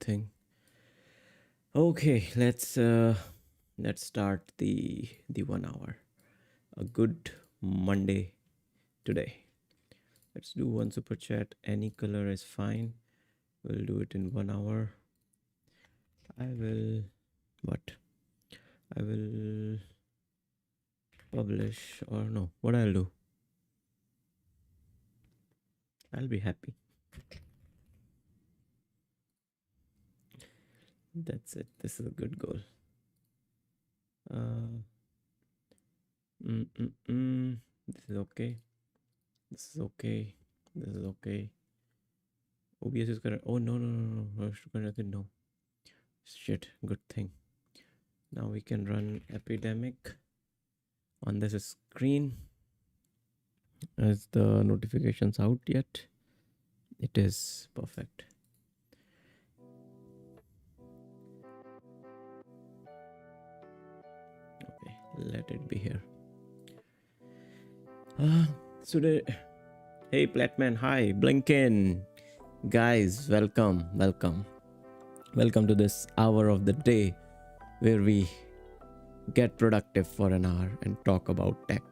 thing. Okay, let's start the 1 hour. A good Monday today. Let's do one super chat. Any color is fine. We'll do it in 1 hour. I will what? I will publish or no. What I'll do? I'll be happy. That's it. This is a good goal. Uh, This is okay. This is okay. This is okay. OBS is correct. Oh no. No. Shit. Good thing. Now we can run epidemic on this screen. Is the notifications out yet? It is perfect. Okay, let it be here. So the hey Platman, hi Blinken, guys, welcome to this hour of the day where we get productive for an hour and talk about tech.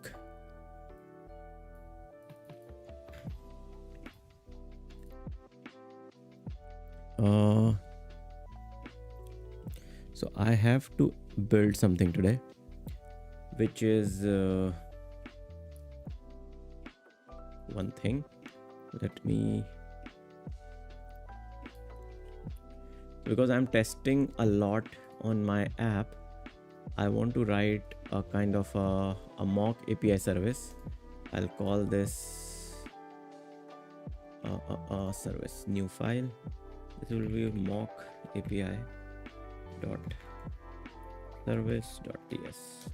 So I have to build something today, which is one thing. Let me, because I'm testing a lot on my app, I want to write a kind of a mock API service. I'll call this a service, new file. This will be mock API dot service dot ts.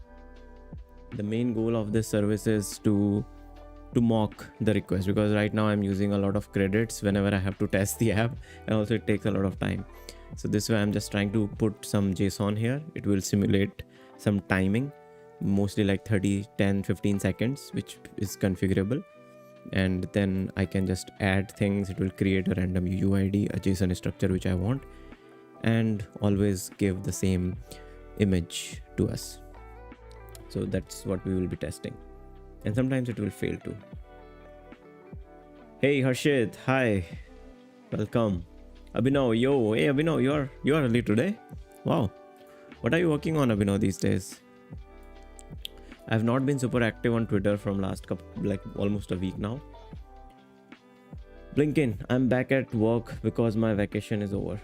The main goal of this service is to mock the request, because right now I'm using a lot of credits whenever I have to test the app, and also it takes a lot of time. So this way I'm just trying to put some JSON here. It will simulate some timing, mostly like 30, 10, 15 seconds, which is configurable. And then I can just add things. It will create a random UUID, a JSON structure which I want, and always give the same image to us. So that's what we will be testing. And sometimes it will fail too. Hey Harshit, hi, welcome. Abhinav, yo, hey Abhinav, you are early today. Wow, what are you working on, Abhinav, these days? I've not been super active on Twitter from last couple, like almost a week now. Blinken, I'm back at work because my vacation is over.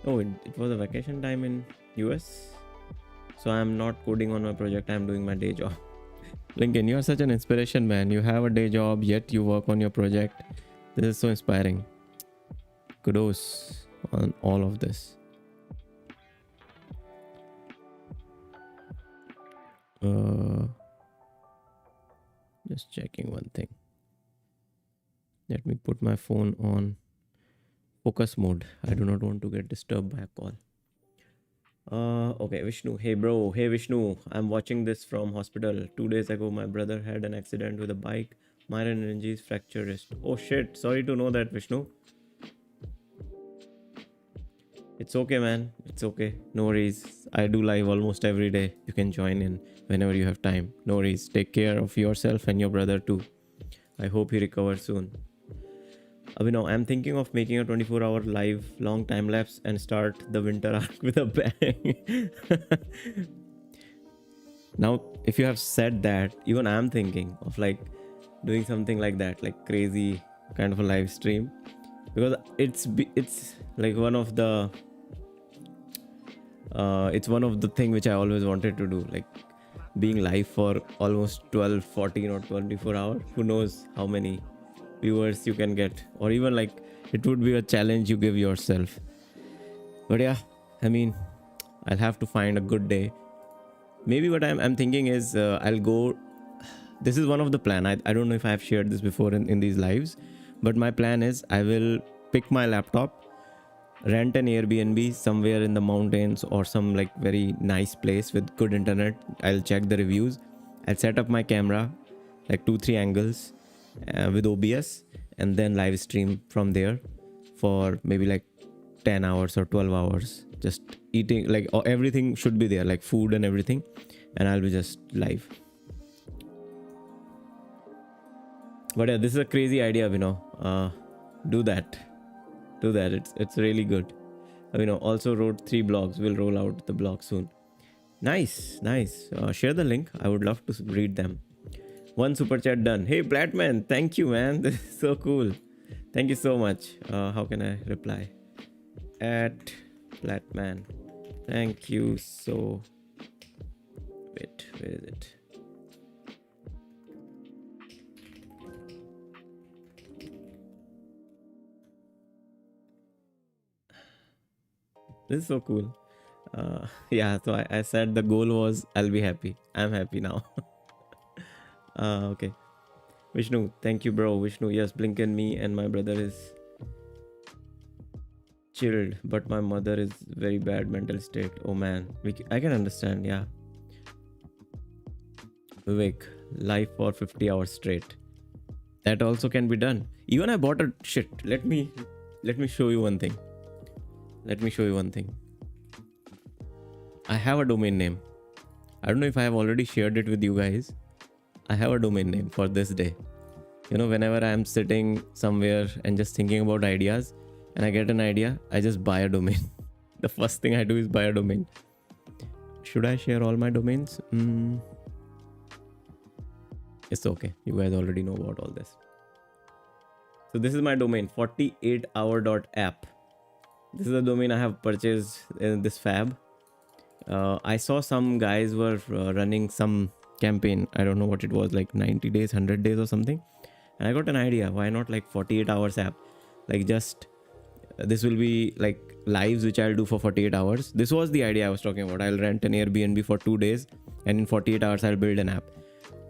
Oh, it was a vacation time in US. So I'm not coding on my project, I'm doing my day job. Lincoln, you are such an inspiration, man. You have a day job, yet you work on your project. This is so inspiring. Kudos on all of this. Just checking one thing. Let me put my phone on focus mode. I do not want to get disturbed by a call. Okay, Vishnu. Hey bro, hey Vishnu. I'm watching this from hospital. 2 days ago, my brother had an accident with a bike. Minor injuries, fracture wrist. Oh shit, sorry to know that, Vishnu. It's okay, man. It's okay. No worries. I do live almost every day. You can join in whenever you have time. No worries. Take care of yourself and your brother too. I hope he recovers soon. Abhinav, I'm thinking of making a 24-hour live long time lapse and start the winter arc with a bang. Now, if you have said that, even I'm thinking of like doing something like that, like crazy kind of a live stream, because it's like one of the thing which I always wanted to do, like being live for almost 12, 14 or 24 hours. Who knows how many viewers you can get, or even like it would be a challenge you give yourself. But yeah, I mean, I'll have to find a good day. Maybe what I'm thinking is I'll go. This is one of the plan. I don't know if I have shared this before in these lives, but my plan is I will pick my laptop, rent an Airbnb somewhere in the mountains or some like very nice place with good internet. I'll check the reviews. I'll set up my camera, like 2-3 angles with OBS, and then live stream from there for maybe like 10 hours or 12 hours just eating, like everything should be there, like food and everything, and I'll be just live. But yeah, this is a crazy idea, do that. It's really good. Also wrote 3 blogs. We'll roll out the blog soon. Nice. Share the link. I would love to read them. 1 super chat done. Hey Platman, thank you, man. This is so cool. Thank you so much. How can I reply? At Platman, thank you so. Wait, where is it? This is so cool. Yeah, so I said the goal was I'll be happy. I'm happy now. Okay. Vishnu, thank you, bro. Vishnu, yes, Blink and me and my brother is chilled, but my mother is very bad mental state. Oh man, I can understand. Yeah. Vivek, life for 50 hours straight. That also can be done. Even I bought a shit. Let me show you one thing. I have a domain name. I don't know if I have already shared it with you guys. I have a domain name for this day. Whenever I am sitting somewhere and just thinking about ideas and I get an idea, I just buy a domain. The first thing I do is buy a domain. Should I share all my domains? It's okay. You guys already know about all this. So this is my domain, 48hour.app. This is the domain I have purchased in this fab. I saw some guys were running some campaign. I don't know what it was, like 90 days, 100 days or something. And I got an idea. Why not like 48 hours app? Like just, this will be like lives which I'll do for 48 hours. This was the idea I was talking about. I'll rent an Airbnb for 2 days and in 48 hours I'll build an app.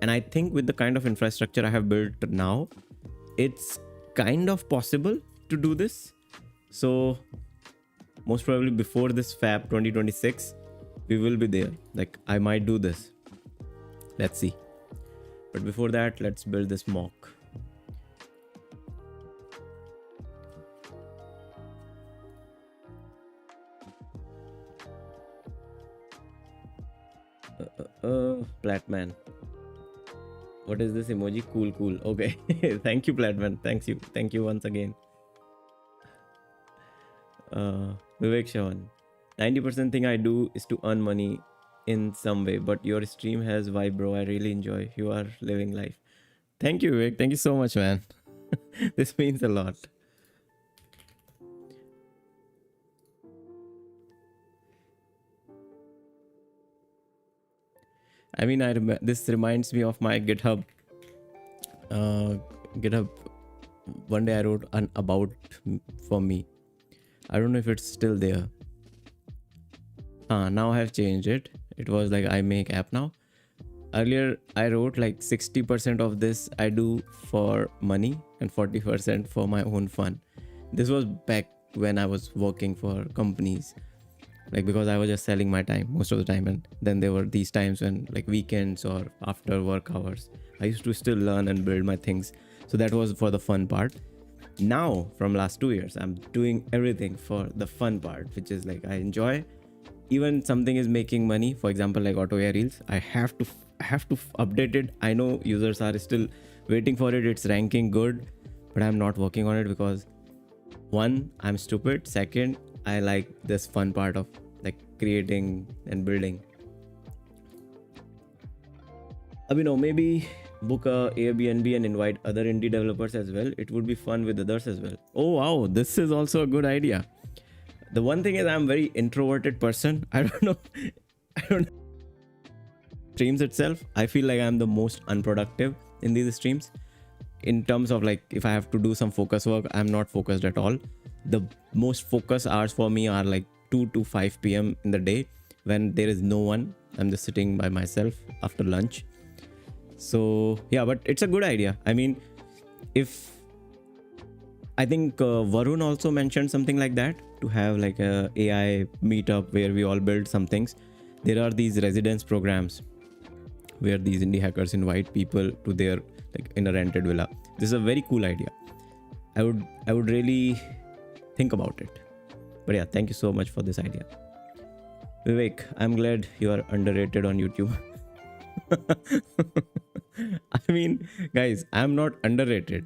And I think with the kind of infrastructure I have built now, it's kind of possible to do this. So most probably before this Fab 2026, we will be there. Like I might do this. Let's see. But before that, let's build this mock. Platman. What is this emoji? Cool. Okay. Thank you, Platman. Thank you once again. Vivek Shawan. 90% thing I do is to earn money in some way, but your stream has vibe, bro. I really enjoy. You are living life. Thank you, Vivek. Thank you so much, man. This means a lot. I mean, this reminds me of my GitHub. GitHub. One day I wrote an about for me. I don't know if it's still there. Now I have changed it. It was like I make app now. Earlier I wrote like 60% of this I do for money and 40% for my own fun. This was back when I was working for companies, like because I was just selling my time most of the time, and then there were these times when like weekends or after work hours I used to still learn and build my things. So that was for the fun part. Now from last 2 years I'm doing everything for the fun part, which is like I enjoy. Even something is making money, for example like auto AI reels, I have to update it. I know users are still waiting for it. It's ranking good, but I'm not working on it because one, I'm stupid. Second, I like this fun part of like creating and building. Maybe book a Airbnb and invite other indie developers as well. It would be fun with others as well. Oh wow, this is also a good idea. The one thing is I'm very introverted person. I don't know. Streams itself, I feel like I'm the most unproductive in these streams. In terms of like if I have to do some focus work, I'm not focused at all. The most focus hours for me are like 2 to 5 p.m. in the day when there is no one. I'm just sitting by myself after lunch. So yeah, but it's a good idea. I mean, if I think Varun also mentioned something like that, to have like a AI meetup where we all build some things. There are these residence programs where these indie hackers invite people to their like in a rented villa. This is a very cool idea. I would really think about it. But yeah, thank you so much for this idea. Vivek, I'm glad you are underrated on YouTube. I mean, guys, I'm not underrated.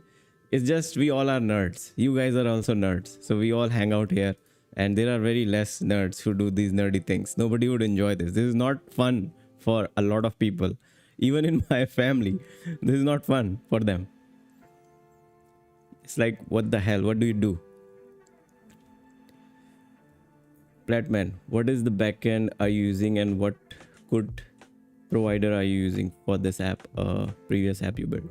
It's just we all are nerds. You guys are also nerds. So we all hang out here, and there are very less nerds who do these nerdy things. Nobody would enjoy this. This is not fun for a lot of people. Even in my family, this is not fun for them. It's like, what the hell? What do you do? Platman, what is the backend are you using, and what good provider are you using for this app, previous app you built?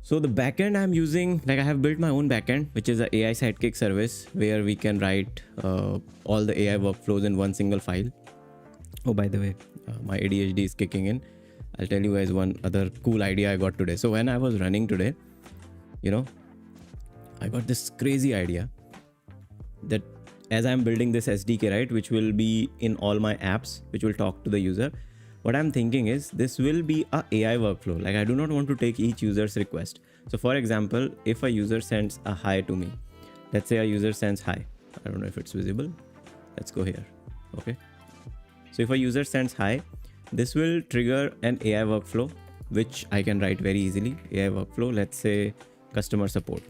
So the backend I'm using, like I have built my own backend, which is a AI sidekick service where we can write all the AI workflows in one single file. Oh, by the way, my ADHD is kicking in. I'll tell you guys one other cool idea I got today. So when I was running today, you know, I got this crazy idea that as I'm building this SDK, right, which will be in all my apps, which will talk to the user, what I'm thinking is this will be a AI workflow. Like I do not want to take each user's request. So for example, if a user sends a hi to me, let's say a user sends hi. I don't know if it's visible. Let's go here. Okay. So if a user sends hi, this will trigger an AI workflow, which I can write very easily. AI workflow, let's say customer support.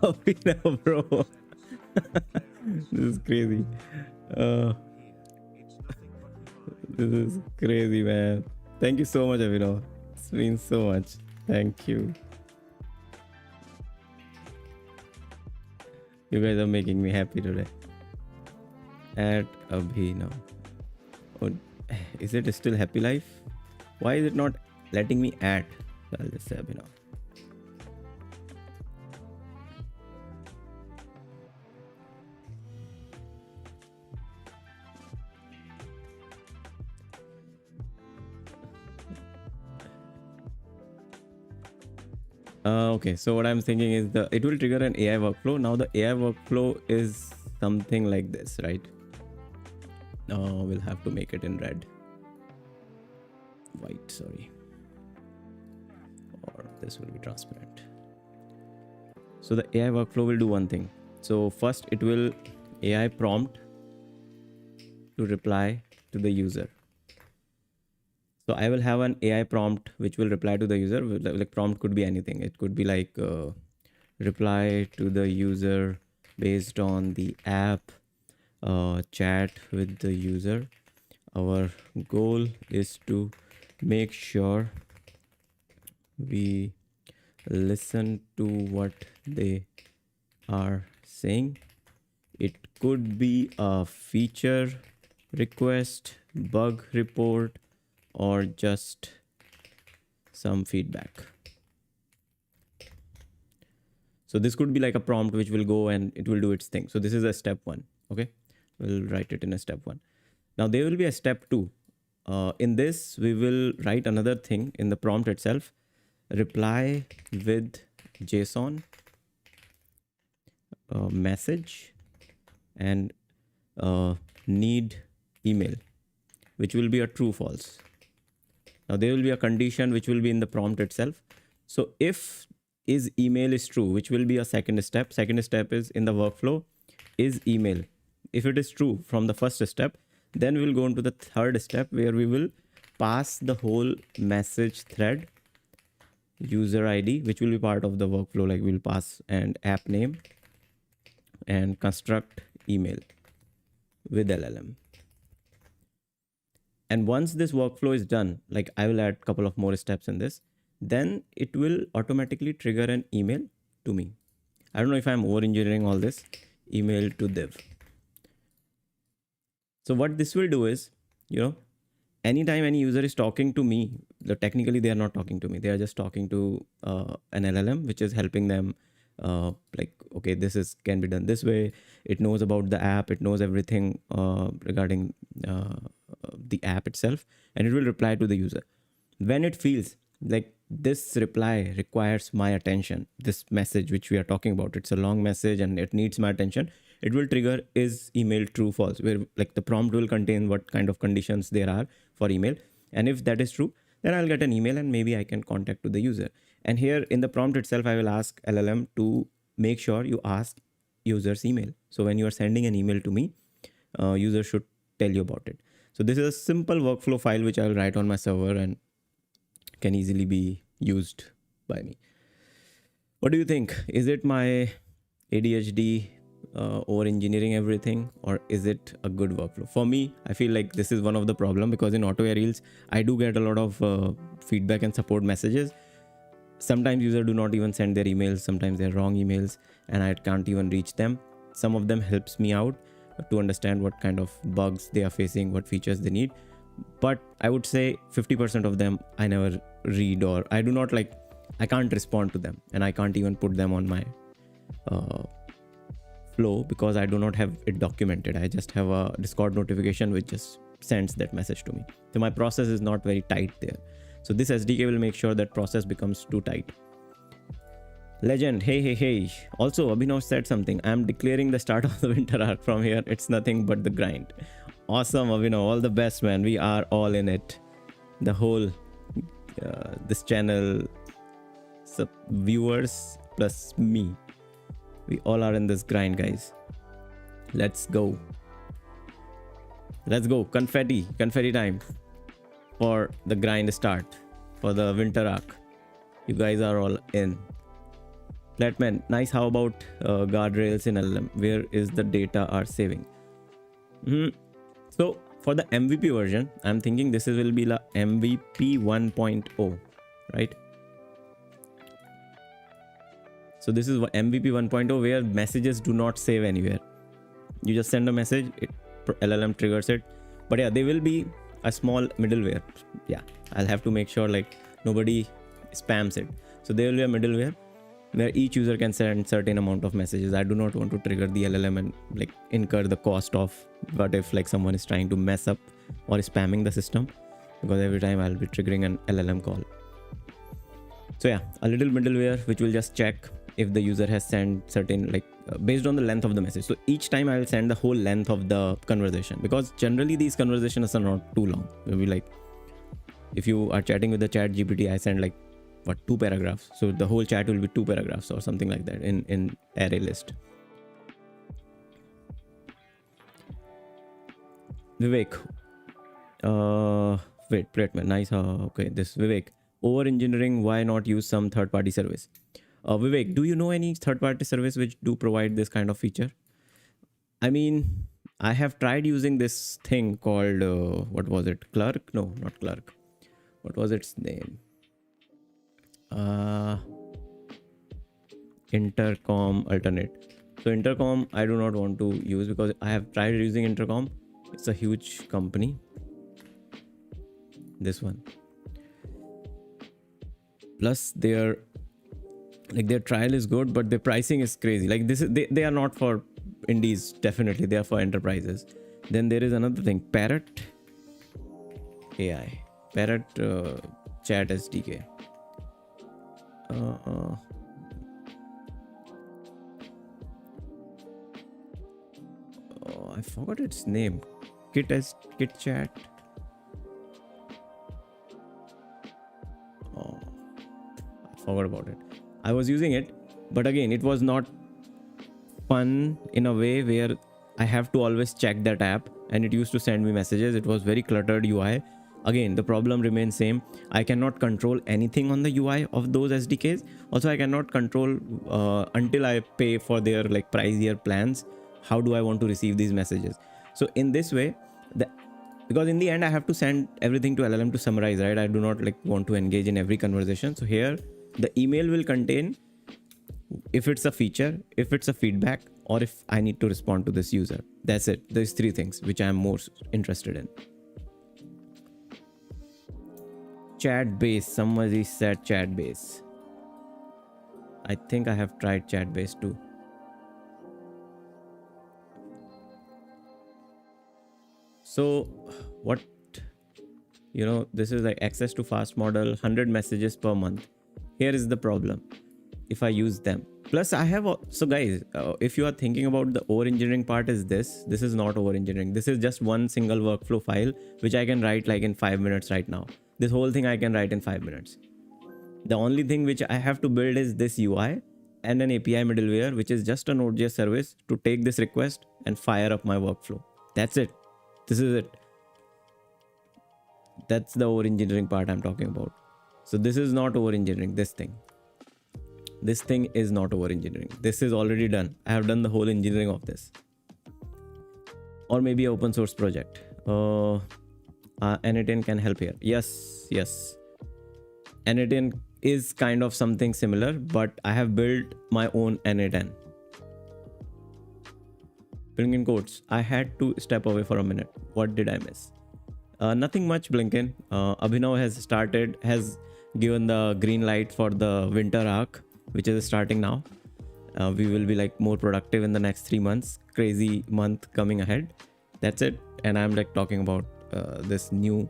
Oh, no, bro. This is crazy. This is crazy, man. Thank you so much, Abhinav. It's been so much. Thank you. You guys are making me happy today. At Abhinav. Oh, is it still Happy Life? Why is it not letting me add? I'll just say Abhinav. Okay, so what I'm thinking is it will trigger an AI workflow. Now the AI workflow is something like this, right? We'll have to make it in white, sorry, or this will be transparent. So the AI workflow will do one thing. So first it will AI prompt to reply to the user. So I will have an AI prompt which will reply to the user. Like prompt could be anything. It could be like reply to the user based on the app, chat with the user. Our goal is to make sure we listen to what they are saying. It could be a feature request, bug report, or just some feedback. So this could be like a prompt which will go and it will do its thing. So this is a step one. Okay, we'll write it in a step one. Now there will be a step two. In this, we will write another thing in the prompt itself. Reply with JSON message and need email, which will be a true false. Now there will be a condition which will be in the prompt itself. So if is email is true, which will be a second step. Second step is in the workflow, is email. If it is true from the first step, then we'll go into the third step where we will pass the whole message thread, user ID, which will be part of the workflow. Like we'll pass an app name and construct email with LLM. And once this workflow is done, like I will add a couple of more steps in this, then it will automatically trigger an email to me. I don't know if I'm over engineering all this. Email to Dev. So what this will do is, you know, anytime any user is talking to me, technically they are not talking to me. They are just talking to an LLM, which is helping them like, okay, this can be done this way. It knows about the app. It knows everything regarding the app itself, and it will reply to the user. When it feels like this reply requires my attention, this message which we are talking about, it's a long message and it needs my attention, it will trigger is email true false, where like the prompt will contain what kind of conditions there are for email. And if that is true, then I'll get an email and maybe I can contact to the user. And here in the prompt itself, I will ask LLM to make sure you ask user's email. So when you are sending an email to me, user should tell you about it. So this is a simple workflow file which I will write on my server and can easily be used by me. What do you think? Is it my ADHD over engineering everything, or is it a good workflow? For me, I feel like this is one of the problem, because in Auto Reels, I do get a lot of feedback and support messages. Sometimes users do not even send their emails. Sometimes they're wrong emails and I can't even reach them. Some of them helps me out to understand what kind of bugs they are facing, what features they need. But I would say 50% of them I never read, or I do not like, I can't respond to them, and I can't even put them on my flow because I do not have it documented. I just have a Discord notification which just sends that message to me. So my process is not very tight there. So this SDK will make sure that process becomes too tight. Legend, hey. Also, Abhinav said something. I'm declaring the start of the winter arc from here. It's nothing but the grind. Awesome, Abhinav. All the best, man. We are all in it. The whole, this channel, viewers plus me. We all are in this grind, guys. Let's go. Let's go. Confetti time for the grind start, for the winter arc. You guys are all in. Flatman, nice. How about guardrails in LLM? Where is the data are saving? So for the MVP version, I'm thinking this will be the MVP 1.0, right? So this is MVP 1.0, where messages do not save anywhere. You just send a message, LLM triggers it. But yeah, there will be a small middleware. Yeah, I'll have to make sure like nobody spams it. So there will be a middleware where each user can send certain amount of messages. I do not want to trigger the LLM and like incur the cost of what if like someone is trying to mess up or spamming the system, because every time I'll be triggering an LLM call. So yeah, a little middleware which will just check if the user has sent certain like based on the length of the message. So each time I will send the whole length of the conversation, because generally these conversations are not too long. It will be like, if you are chatting with the chat GPT, I send like 2 paragraphs. So the whole chat will be 2 paragraphs or something like that in array list. Vivek, wait, man, nice. Okay, this Vivek, over engineering, why not use some third-party service? Vivek, do you know any third-party service which do provide this kind of feature? I mean, I have tried using this thing called what was it? Clerk? No, not Clerk. What was its name? Intercom alternate. So Intercom I do not want to use because I have tried using Intercom. It's a huge company. This one. Plus their trial is good, but their pricing is crazy. Like this is they are not for indies, definitely. They are for enterprises. Then there is another thing, Parrot AI. Parrot chat SDK. I forgot its name. Kit chat. Oh, I forgot about it. I was using it, but again, it was not fun in a way where I have to always check that app, and it used to send me messages. It was very cluttered UI. Again, the problem remains same. I cannot control anything on the UI of those SDKs. Also, I cannot control until I pay for their like pricier plans. How do I want to receive these messages? So in this way, because in the end, I have to send everything to LLM to summarize, right? I do not like want to engage in every conversation. So here, the email will contain if it's a feature, if it's a feedback, or if I need to respond to this user. That's it. There's 3 things which I am more interested in. Chat base. Somebody said chat base. I think I have tried chat base too. So what, this is like access to fast model, 100 messages per month. Here is the problem. If I use them, Plus I have so guys, if you are thinking about the over engineering part, is this is not over engineering. This is just one single workflow file which I can write like in 5 minutes right now. This whole thing I can write in 5 minutes. The only thing which I have to build is this UI and an API middleware, which is just a Node.js service to take this request and fire up my workflow. That's it. This is it. That's the over engineering part I'm talking about. So this is not over engineering. This thing is not over engineering. This is already done. I have done the whole engineering of this. Or maybe an open source project. N18 can help here. Yes. N18 is kind of something similar, but I have built my own N18. Blinken quotes. I had to step away for a minute. What did I miss? Nothing much, Blinken. Abhinav has given the green light for the winter arc, which is starting now. We will be like more productive in the next 3 months. Crazy month coming ahead. That's it. And I'm like talking about this new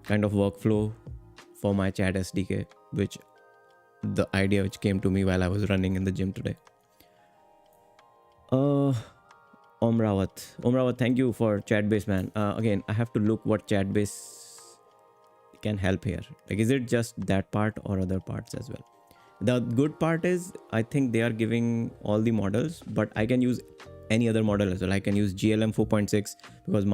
kind of workflow for my chat SDK, which the idea which came to me while I was running in the gym today. Omrawat, thank you for Chatbase, man. Again, I have to look what Chatbase can help here. Like, is it just that part or other parts as well? The good part is I think they are giving all the models, but I can use any other model as well. I can use GLM 4.6 because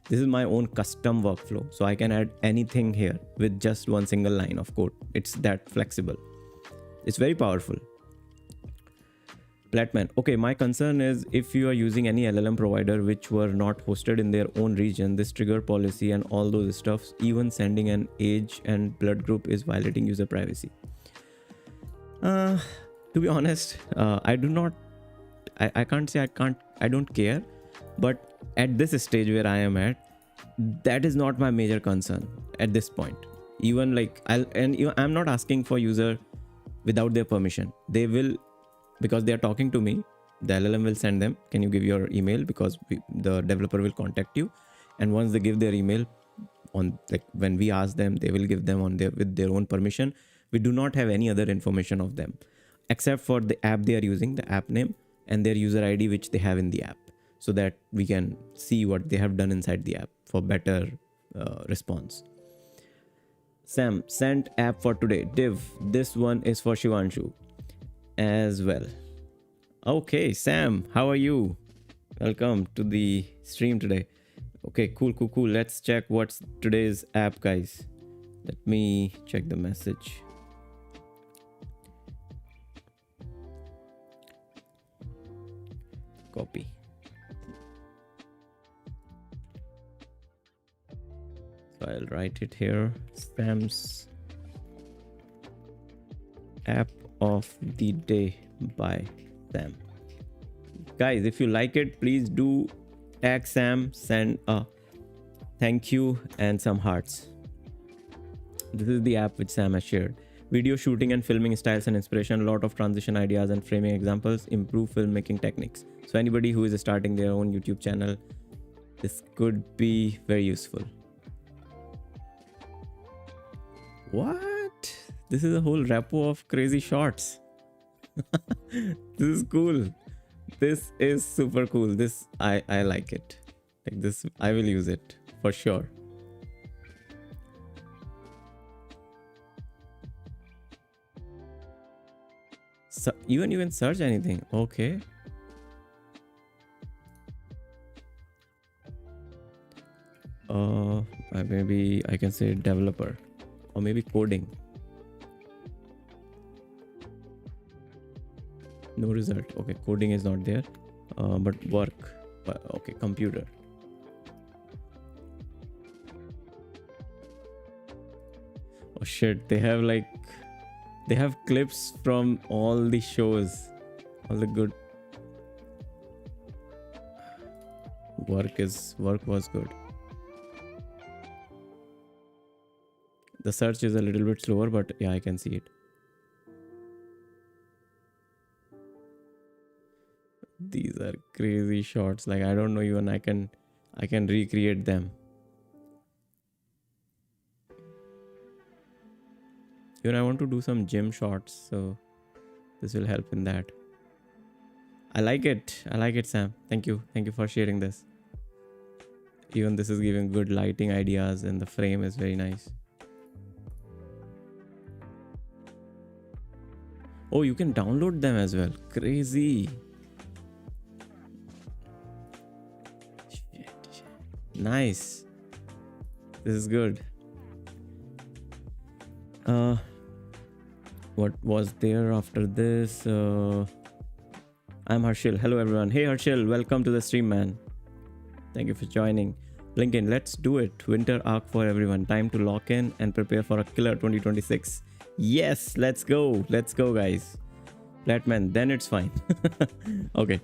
this is my own custom workflow. So I can add anything here with just one single line of code. It's that flexible. It's very powerful. Platman. Okay, my concern is if you are using any LLM provider which were not hosted in their own region, this trigger policy and all those stuffs, even sending an age and blood group is violating user privacy. To be honest, I can't say I don't care, but at this stage where I am at, that is not my major concern at this point. Even like I'm not asking for user without their permission. They will, because they are talking to me, the LLM will send them, can you give your email, because the developer will contact you, and once they give their email, on like when we ask them, they will give them with their own permission. We do not have any other information of them except for the app they are using, the app name and their user ID which they have in the app, so that we can see what they have done inside the app for better response. Sam, sent app for today. Div, this one is for Shivanshu as well. Okay, Sam, how are you? Welcome to the stream today. Okay, cool. Let's check what's today's app, guys. Let me check the message. Copy. So I'll write it here. Sam's app of the day by Sam. Guys, if you like it, please do tag Sam, send a thank you and some hearts. This is the app which Sam has shared. Video shooting and filming styles and inspiration, a lot of transition ideas and framing examples, improve filmmaking techniques. So anybody who is starting their own YouTube channel, this could be very useful. What? This is a whole repo of crazy shots. This is cool. This is super cool. This I like it. Like this, I will use it for sure. So even you can search anything. Okay. Maybe I can say developer or maybe coding. No result. Okay, coding is not there, but work. Okay, computer. Oh shit, they have clips from all the shows, all the good work was good. The search is a little bit slower, but yeah, I can see it. These are crazy shots. Like I don't know, even I can recreate them. Even I want to do some gym shots, so This will help in that. I like it. I like it, Sam. Thank you. Thank you for sharing this. Even this is giving good lighting ideas, and the frame is very nice. Oh, you can download them as well. Crazy. Shit. Nice. This is good. What was there after this? I'm Harshil. Hello everyone. Hey Harshil, welcome to the stream, man. Thank you for joining. Lincoln, let's do it. Winter arc for everyone. Time to lock in and prepare for a killer 2026. Yes, let's go. Let's go, guys. Flatman, then it's fine. Okay.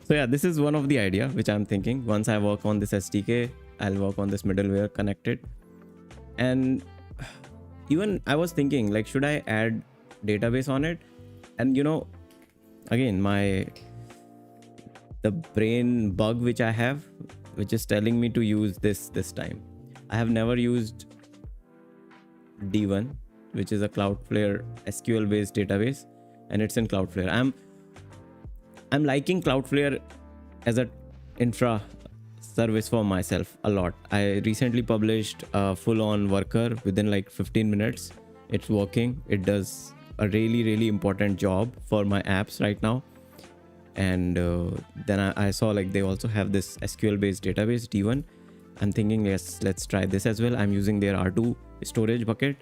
So yeah, this is one of the idea which I'm thinking. Once I work on this SDK, I'll work on this middleware connected. And even I was thinking, like, should I add database on it? And you know, again, the brain bug which I have, which is telling me to use this time. I have never used D1, which is a Cloudflare SQL based database, and it's in Cloudflare. I'm liking Cloudflare as a infra service for myself a lot. I recently published a full-on worker within like 15 minutes. It's working. It does a really important job for my apps right now. And then I saw like they also have this SQL based database D1. I'm thinking, yes, let's try this as well. I'm using their R2 storage bucket.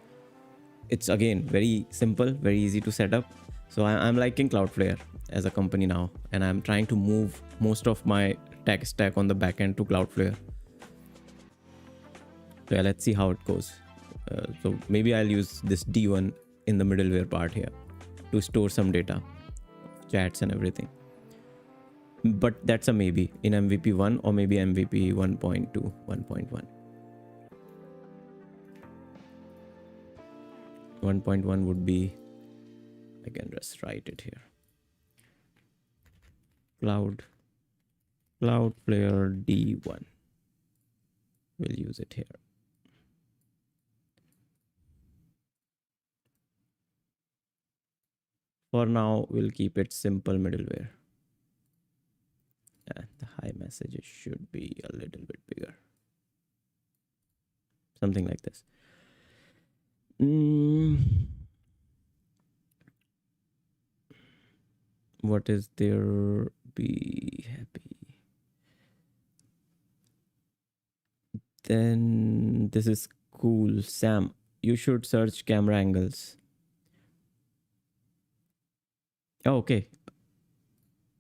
It's again very simple, very easy to set up. So I'm liking Cloudflare as a company now, and I'm trying to move most of my tech stack on the backend to Cloudflare. So yeah, let's see how it goes. So maybe I'll use this D1 in the middleware part here to store some data, chats and everything. But that's a maybe in MVP 1 or maybe MVP 1.2, 1.1. 1.1 would be, I can just write it here. Cloudflare D1. We'll use it here. For now, we'll keep it simple middleware. And the high messages should be a little bit bigger. Something like this. What is there? Be happy. Then this is cool. Sam, you should search camera angles. Oh, okay.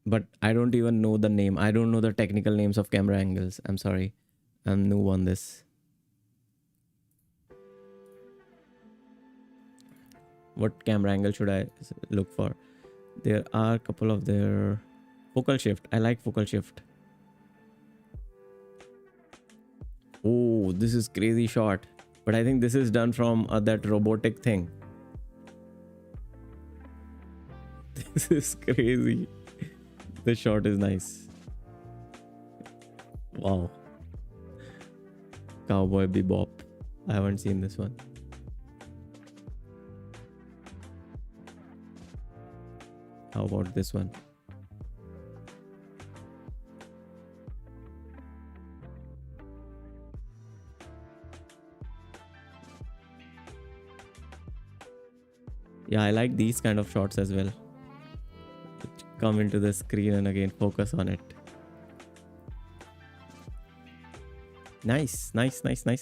But I don't even know the name. I don't know the technical names of camera angles. I'm sorry. I'm new on this. What camera angle should I look for? There are a couple of their focal shift. I like focal shift. Oh, this is crazy shot. But I think this is done from that robotic thing. This is crazy. The shot is nice. Wow. Cowboy Bebop. I haven't seen this one. How about this one? Yeah, I like these kind of shots as well. Come into the screen and again focus on it. Nice.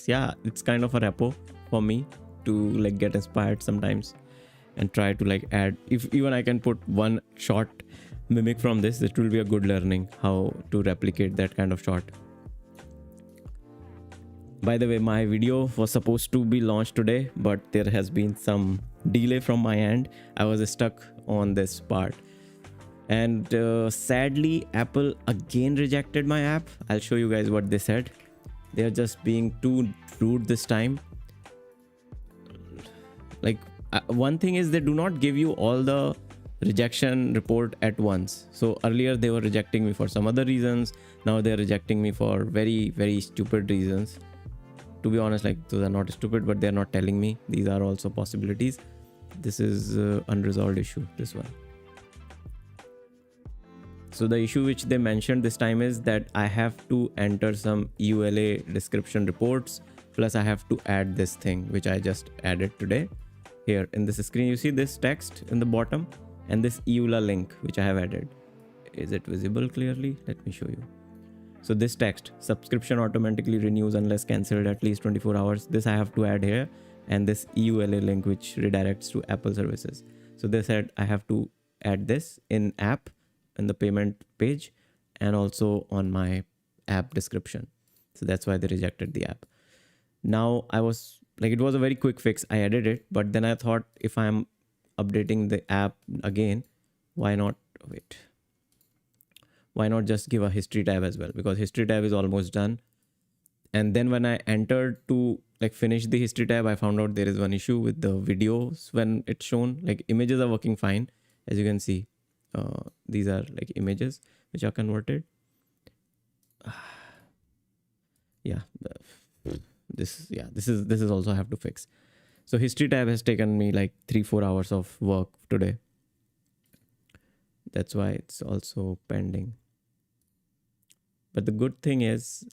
Yeah, it's kind of a repo for me to like get inspired sometimes and try to like add. If even I can put one shot mimic from this, it will be a good learning how to replicate that kind of shot. By the way, my video was supposed to be launched today, but there has been some delay from my end. I was stuck on this part. And sadly, Apple again rejected my app. I'll show you guys what they said. They're just being too rude this time. Like, one thing is they do not give you all the rejection report at once. So earlier they were rejecting me for some other reasons. Now they're rejecting me for very stupid reasons. To be honest, like, those are not stupid, but they're not telling me. These are also possibilities. This is unresolved issue, this one. So the issue which they mentioned this time is that I have to enter some EULA description reports, plus I have to add this thing which I just added today. Here in this screen you see this text in the bottom and this EULA link which I have added. Is it visible clearly? Let me show you. So this text, subscription automatically renews unless cancelled at least 24 hours. This I have to add here, and this EULA link which redirects to Apple services. So they said I have to add this in app in the payment page and also on my app description. So that's why they rejected the app. Now I was like, it was a very quick fix. I added it, but then I thought if I'm updating the app again, why not just give a history tab as well, because history tab is almost done. And then when I entered to like finish the history tab, I found out there is one issue with the videos when it's shown. Like images are working fine, as you can see. These are like images which are converted. This is also I have to fix. So history tab has taken me like 3-4 hours of work today. That's why it's also pending. But the good thing is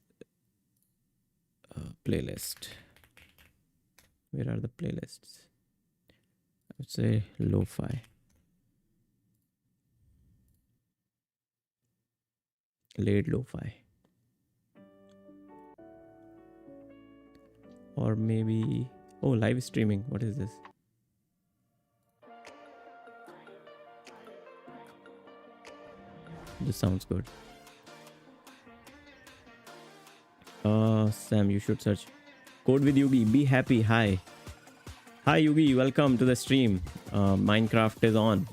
playlist. Where are the playlists? I would say lo-fi. Laid lo-fi. Or maybe, oh, live streaming. What is this? This sounds good. Sam, you should search Code with Yugi. Be happy. Hi Yugi, welcome to the stream. Minecraft is on.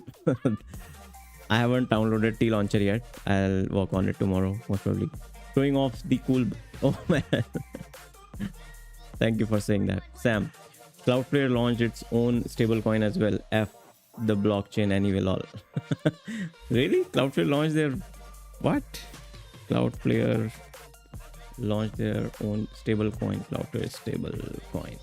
I haven't downloaded T launcher yet. I'll work on it tomorrow, most probably. Showing off the cool. Oh man. Thank you for saying that, Sam. Cloudflare launched its own stablecoin as well. F the blockchain anyway, lol. Really? Cloudflare launched their what? Cloudflare launched their own stablecoin. Cloudflare stablecoin.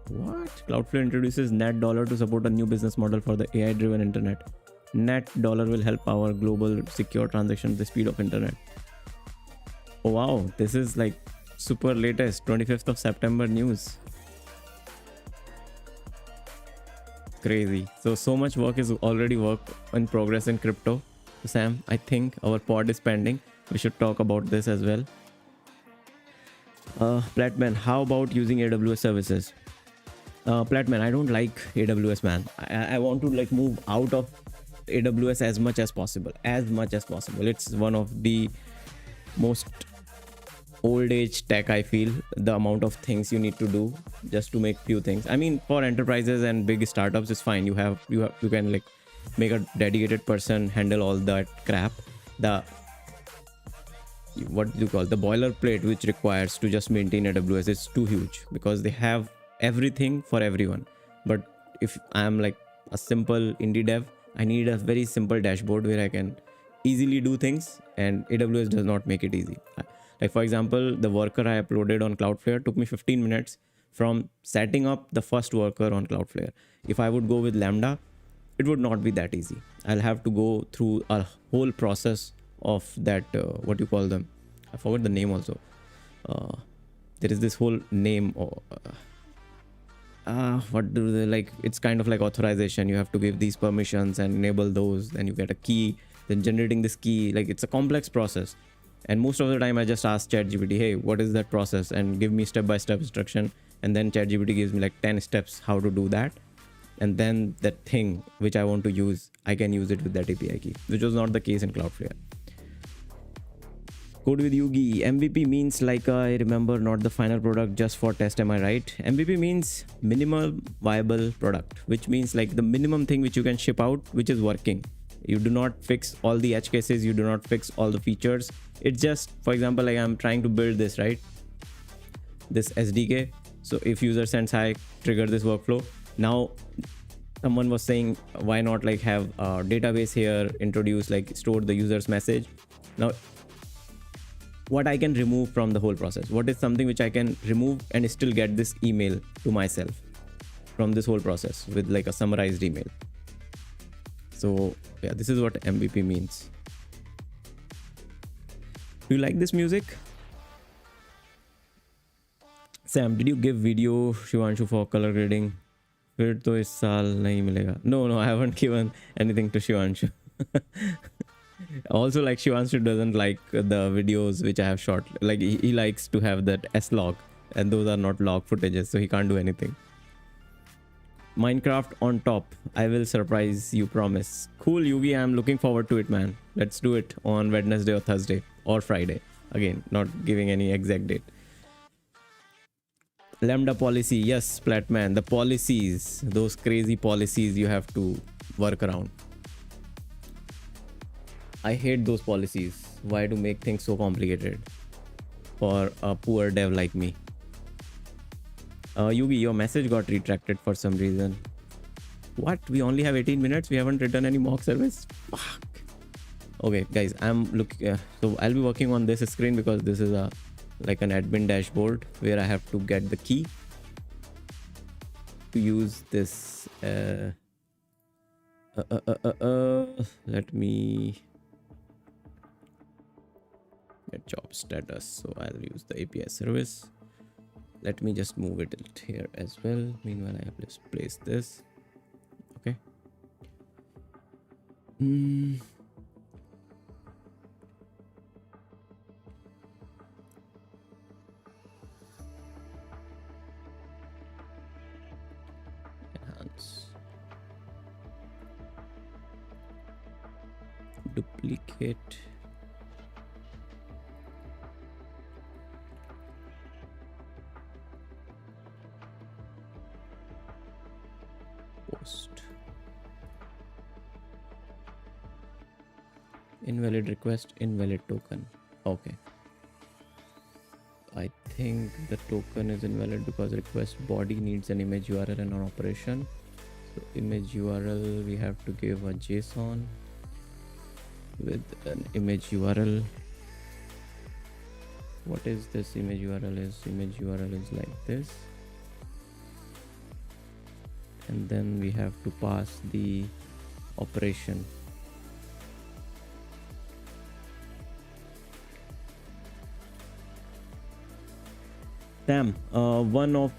What? Cloudflare introduces Net Dollar to support a new business model for the AI-driven internet. Net Dollar will help power global secure transactions at the speed of internet. Oh wow, this is like super latest 25th of September news. Crazy. So much work is already work in progress in crypto. Sam, I think our pod is pending. We should talk about this as well. Platman, how about using AWS services? Platman, I don't like AWS, man. I want to like move out of AWS as much as possible. It's one of the most old age tech. I feel the amount of things you need to do just to make few things. I mean, for enterprises and big startups, it's fine. You can like make a dedicated person handle all that crap. What do you call the boilerplate which requires to just maintain AWS is too huge because they have everything for everyone. But if I'm like a simple indie dev, I need a very simple dashboard where I can easily do things, and AWS does not make it easy. Like for example, the worker I uploaded on Cloudflare took me 15 minutes from setting up the first worker on Cloudflare. If I would go with Lambda, it would not be that easy. I'll have to go through a whole process of that, what you call them? I forgot the name also. There is this whole name. What do they like? It's kind of like authorization. You have to give these permissions and enable those. Then you get a key. Then generating this key. Like it's a complex process. And most of the time I just ask ChatGPT, hey, what is that process? And give me step-by-step instruction. And then ChatGPT gives me like 10 steps how to do that. And then that thing which I want to use, I can use it with that API key, which was not the case in Cloudflare. Code with Yugi. MVP means like I remember not the final product just for test. Am I right? MVP means minimal viable product, which means like the minimum thing which you can ship out, which is working. You do not fix all the edge cases. You do not fix all the features. It's just, for example, like I'm trying to build this, right? This SDK. So if user sends hi, trigger this workflow. Now someone was saying, why not like have a database here, introduce like store the user's message. Now, what I can remove from the whole process? What is something which I can remove and still get this email to myself? from this whole process with like a summarized email. So yeah, this is what MVP means. Do you like this music? Sam, did you give video Shivanshu for color grading? फिर तो इस साल नहीं मिलेगा. No, I haven't given anything to Shivanshu. Also, like, Shivanshu doesn't like the videos which I have shot. Like, he likes to have that S log, and those are not log footages, so he can't do anything. Minecraft on top. I will surprise you, promise. Cool, Yugi. I'm looking forward to it, man. Let's do it on Wednesday or Thursday or Friday. Again, not giving any exact date. Lambda policy. Yes, Platman. The policies. Those crazy policies you have to work around. I hate those policies. Why to make things so complicated for a poor dev like me? Yugi, your message got retracted for some reason. What? We only have 18 minutes. We haven't written any mock service. Fuck. Okay, guys, I'm looking. So I'll be working on this screen because this is a like an admin dashboard where I have to get the key to use this. Let me get job status. So I'll use the API service. Let me just move it here as well. Meanwhile, I have to place this. Okay. Enhance. Duplicate. Post. Invalid request, invalid token. Okay. I think the token is invalid because request body needs an image URL and an operation. So image URL, we have to give a JSON with an image URL. What is this image URL is? Image URL is like this. And then we have to pass the operation. Sam, one of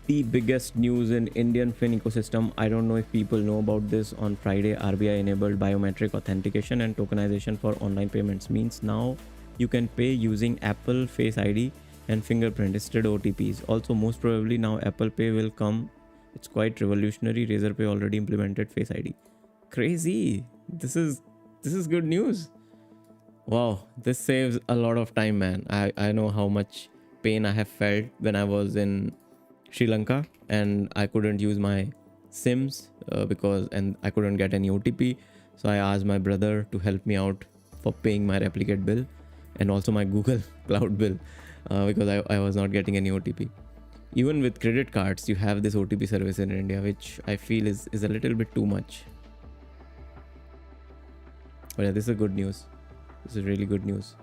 the biggest news in Indian fin ecosystem. I don't know if people know about this. On Friday, RBI enabled biometric authentication and tokenization for online payments. Means now you can pay using Apple Face ID and fingerprint instead of OTPs. Also, most probably now Apple Pay will come. It's quite revolutionary. Razorpay already implemented Face ID. Crazy. This is good news. Wow, this saves a lot of time, man. I know how much pain I have felt when I was in Sri Lanka and I couldn't use my SIMs because I couldn't get any OTP. So I asked my brother to help me out for paying my replicate bill and also my Google Cloud bill because I was not getting any OTP. Even with credit cards, you have this OTP service in India, which I feel is a little bit too much. But yeah, this is good news. This is really good news.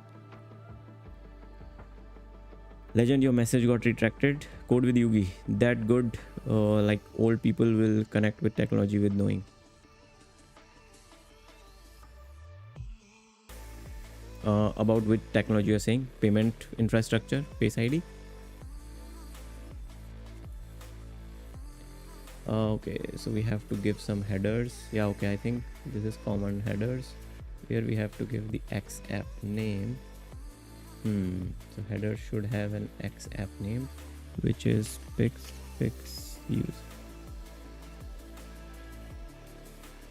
Legend, your message got retracted. Code with Yugi. That good. Like old people will connect with technology with knowing. About which technology you're saying? Payment infrastructure, Face ID. Okay, so we have to give some headers. Yeah, okay, I think this is common headers where we have to give the X app name. So header should have an X app name, which is fix use.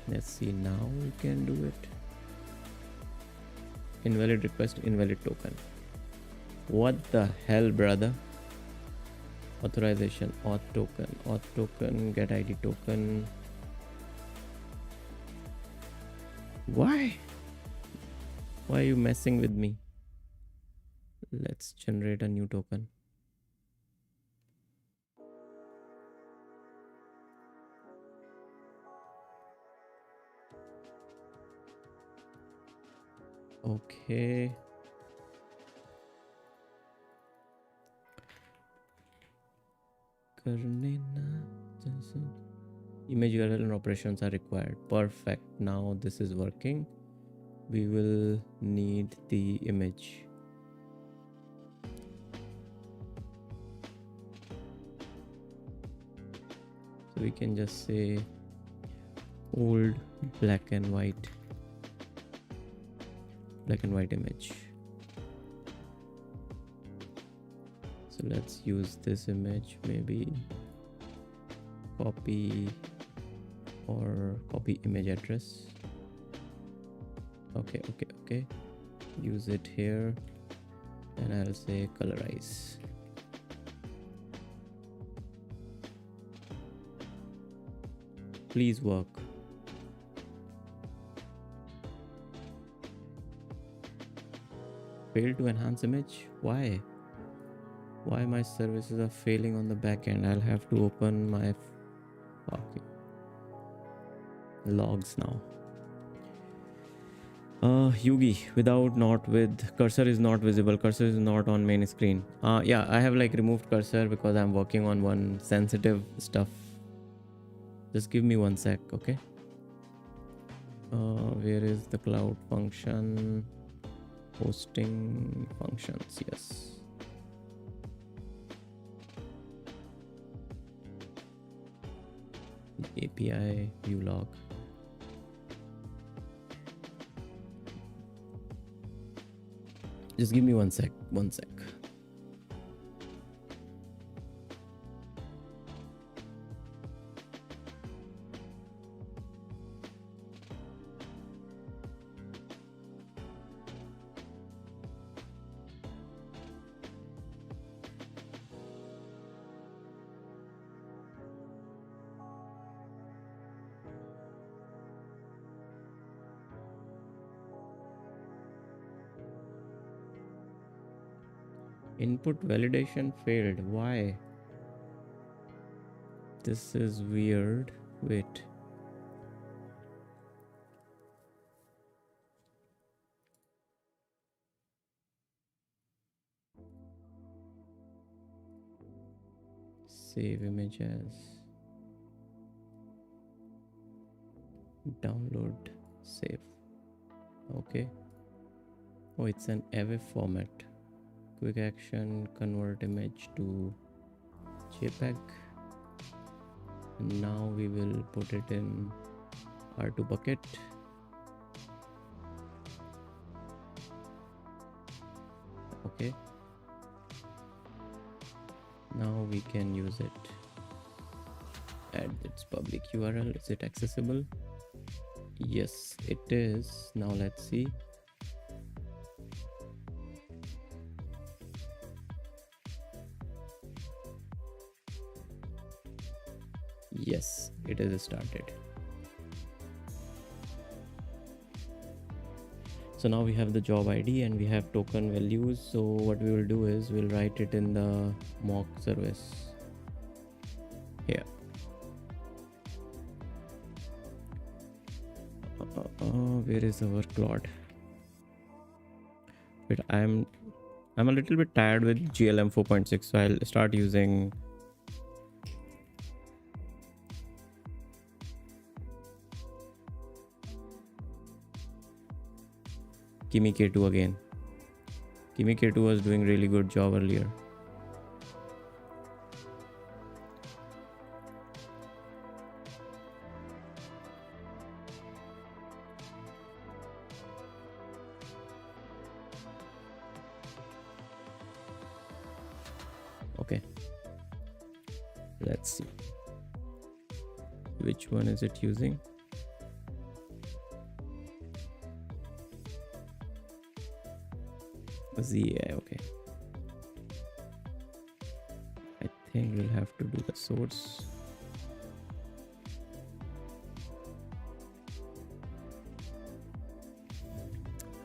Let's see, now we can do it. Invalid request, invalid token. What the hell, brother? Authorization, auth token, get ID token. Why are you messing with me? Let's generate a new token. Okay. करने ना जैसे Image URL and operations are required. Perfect. Now this is working. We will need the image. So we can just say old black and white image. So let's use this image, maybe copy image address. Okay, use it here, and I'll say colorize. Please work. Failed to enhance image. Why my services are failing on the back end? I'll have to open my logs now. Yugi, without, not with, cursor is not visible, cursor is not on main screen. Yeah, I have like removed cursor because I'm working on one sensitive stuff. Just give me 1 sec, okay? Where is the cloud function? Hosting functions, yes. API view log. Just give me 1 sec. Input validation failed. Why? This is weird. Wait. Save image as. Download. Save. Okay. Oh, it's an AVIF format. Quick action, convert image to JPEG. Now we will put it in R2 bucket. Okay. Now we can use it. Add its public URL. Is it accessible? Yes, it is. Now let's see. Yes, it is started. So now we have the job ID and we have token values. So what we will do is we'll write it in the mock service here. Where is our Claude? Wait, I'm a little bit tired with GLM 4.6, so I'll start using Kimi K2 again. Kimi K2 was doing really good job earlier. Okay. Let's see. Which one is it using? ZA, okay. I think we'll have to do the source.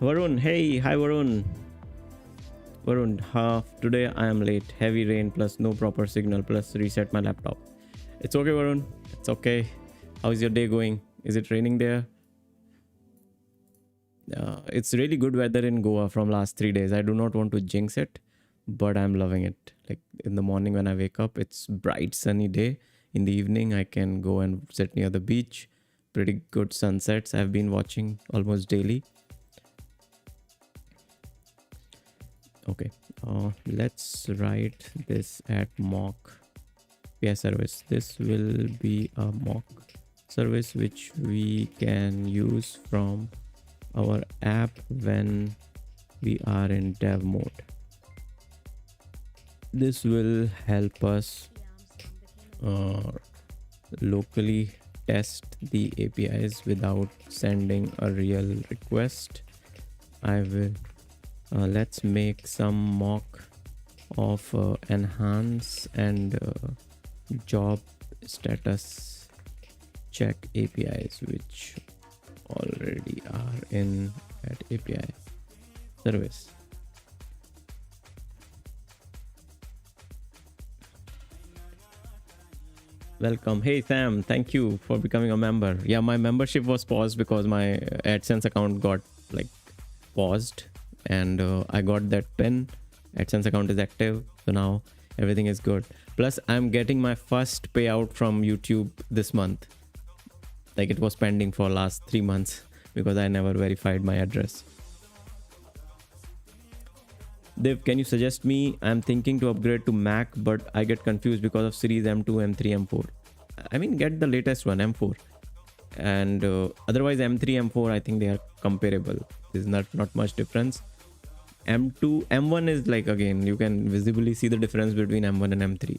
Varun, hey, hi Varun. Varun, today I am late. Heavy rain plus no proper signal plus reset my laptop. It's okay, Varun. It's okay. How is your day going? Is it raining there? It's really good weather in Goa from last 3 days. I do not want to jinx it, but I'm loving it. Like in the morning when I wake up, it's bright sunny day. in the evening I can go and sit near the beach. Pretty good sunsets I've been watching almost daily. Okay, let's write this at mock API service. This will be a mock service which we can use from our app when we are in dev mode. This will help us locally test the APIs without sending a real request. I will let's make some mock of enhance and job status check APIs which already are in at API service. Welcome. Hey Sam, thank you for becoming a member. Yeah, my membership was paused because my AdSense account got like paused, and I got that pin. AdSense account is active, so now everything is good. Plus I'm getting my first payout from YouTube this month. Like, it was pending for last 3 months because I never verified my address. Dev, can you suggest me? I'm thinking to upgrade to Mac, but I get confused because of series M2, M3, M4. I mean, get the latest one, M4. And otherwise M3, M4, I think they are comparable. There's not much difference. M2, M1 is like, again, you can visibly see the difference between M1 and M3.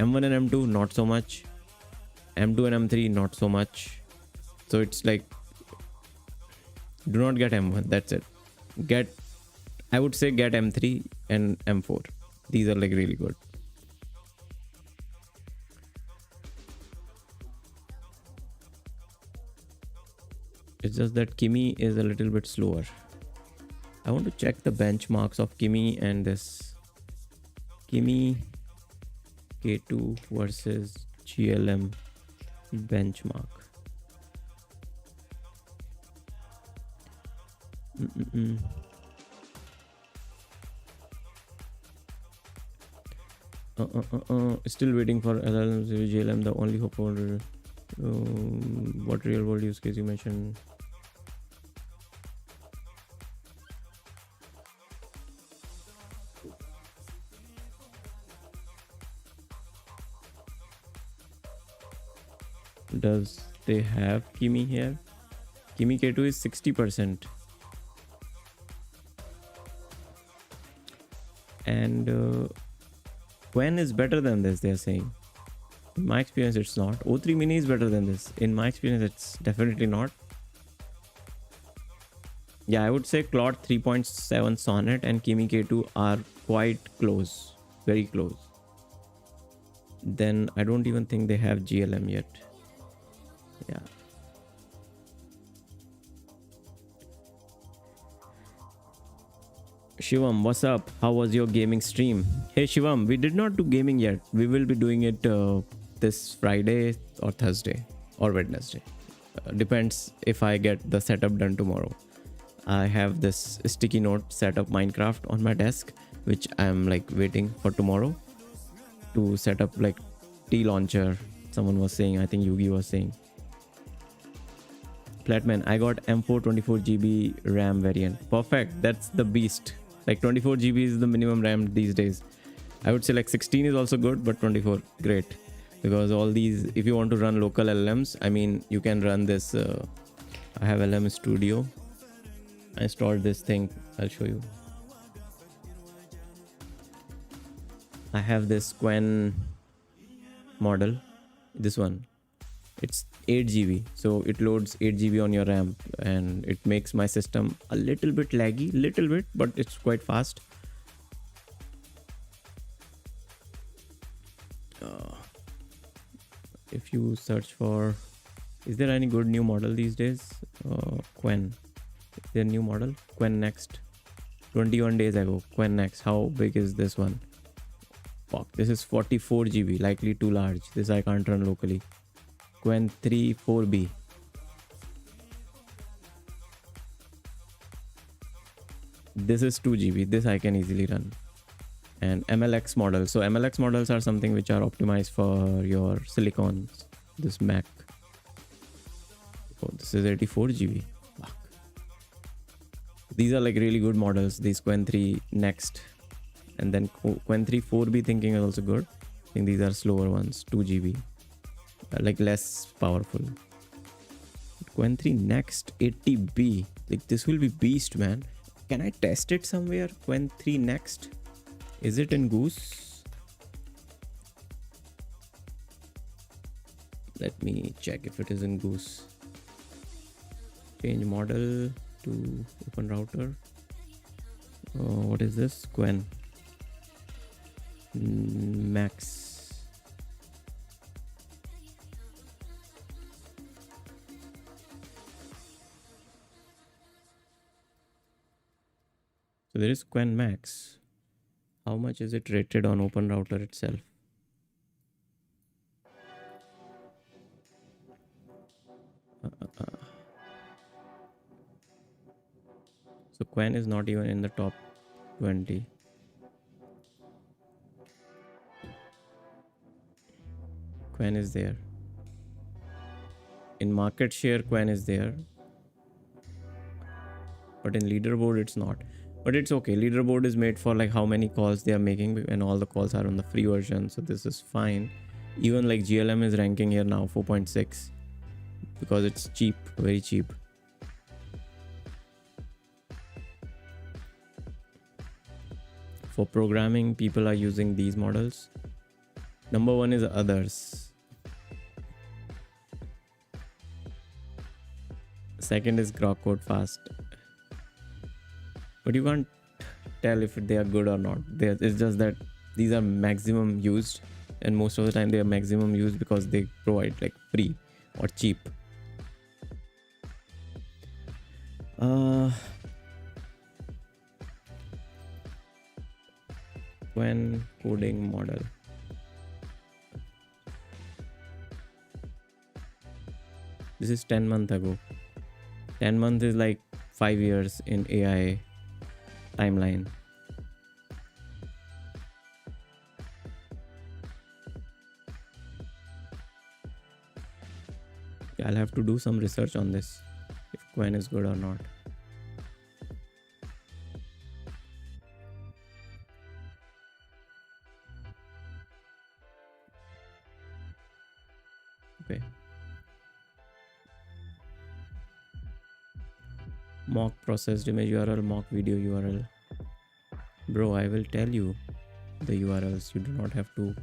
M1 and M2, not so much. M2 and M3, not so much. So it's like, do not get M1, that's it. I would say get M3 and M4. These are like really good. It's just that Kimi is a little bit slower. I want to check the benchmarks of Kimi and this. Kimi K2 versus GLM benchmark. Still waiting for LLMs, GLM. The only hope for what real world use case you mentioned? Does they have Kimi here? Kimi K2 is 60%. And Quen is better than this, they're saying. In my experience, it's not. O3 Mini is better than this. In my experience, it's definitely not. Yeah, I would say Claude 3.7 Sonnet and Kimi K2 are quite close. Very close. Then I don't even think they have GLM yet. Yeah. Shivam, what's up? How was your gaming stream? Hey Shivam, we did not do gaming yet. We will be doing it this Friday or Thursday or Wednesday. Depends if I get the setup done tomorrow. I have this sticky note setup Minecraft on my desk, which I'm like waiting for tomorrow to set up like T-Launcher. Someone was saying, I think Yugi was saying. Flatman, I got M4 24GB RAM variant. Perfect. That's the beast. Like 24GB is the minimum RAM these days. I would say like 16 is also good, but 24, great. Because all these, if you want to run local LLMs, I mean, you can run this. I have LM Studio. I installed this thing. I'll show you. I have this Quen model. This one. It's 8GB, so it loads 8GB on your RAM, and it makes my system a little bit laggy, but it's quite fast. If you search for, is there any good new model these days? Quen. Is there a new model? Quen Next. 21 days ago. Quen Next. How big is this one? Fuck, this is 44GB, likely too large. This I can't run locally. Quen 3 4B. This is 2GB. This I can easily run. and MLX models. So MLX models are something which are optimized for your silicons. This Mac. Oh, this is 84 GB. Fuck. These are like really good models. These Qwen 3 Next, and then Qwen 3 4B thinking is also good. I think these are slower ones, 2 GB, like less powerful. Qwen 3 Next 80B, like this will be beast, man. Can I test it somewhere? Qwen 3 Next, is it in Goose? Let me check if it is in Goose. Change model to open router. What is this? Qwen Max. So there is Qwen Max. How much is it rated on open router itself? So Qwen is not even in the top 20. Qwen is there. In market share, Qwen is there. But in leaderboard, it's not. But it's okay. Leaderboard is made for like how many calls they are making, and all the calls are on the free version. So this is fine. Even like GLM is ranking here now 4.6 because it's cheap, very cheap. For programming, people are using these models. Number one is others. Second is Grok Code Fast. But you can't tell if they are good or not. It's just that these are maximum used, and most of the time they are maximum used because they provide like free or cheap. Qwen coding model. This is 10 months ago. 10 months is like 5 years in AI timeline. I'll have to do some research on this, if Qwen is good or not. Okay. Mock processed image URL, mock video URL. Bro, I will tell you the URLs. You do not have to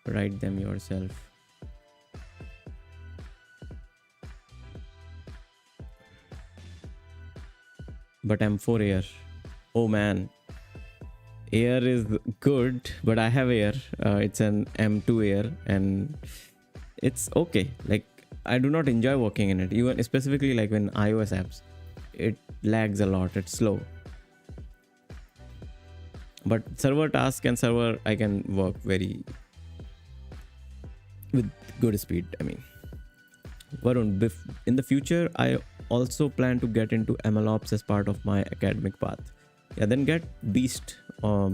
write them yourself. But I'm for Air. Oh man, Air is good, but I have Air. It's an M2 Air, and it's okay. Like, I do not enjoy working in it, even specifically like when iOS apps. It lags a lot, it's slow. But server task and server, I can work with good speed. I mean, Varun, in the future, I also plan to get into MLOps as part of my academic path. Yeah, then get Beast.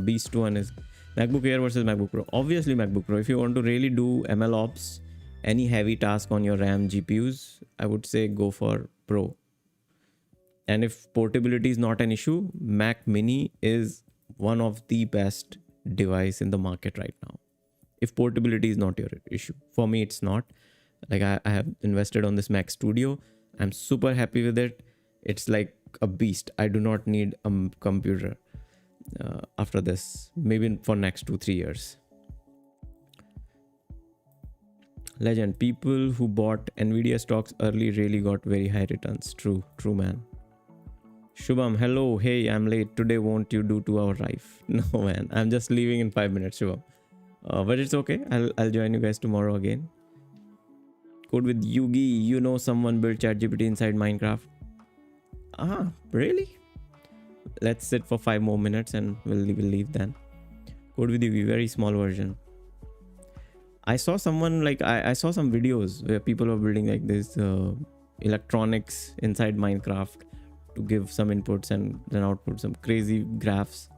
Beast one is MacBook Air versus MacBook Pro. Obviously MacBook Pro. If you want to really do MLOps, any heavy task on your RAM, GPUs, I would say go for Pro. And if portability is not an issue, Mac Mini is one of the best device in the market right now. If portability is not your issue. For me, it's not. Like, I have invested on this Mac Studio. I'm super happy with it. It's like a beast. I do not need a computer after this. Maybe for next 2-3 years. Legend. People who bought Nvidia stocks early really got very high returns. True man. Shubham, hello. Hey, I'm late. Today won't you do 2-hour drive? No, man. I'm just leaving in 5 minutes, Shubham. But it's okay. I'll join you guys tomorrow again. Code with Yugi. You know someone built ChatGPT inside Minecraft. Ah, really? Let's sit for 5 more minutes and we'll leave then. Code with Yugi. Very small version. I saw someone like I saw some videos where people were building like this electronics inside Minecraft to give some inputs and then output some crazy graphs.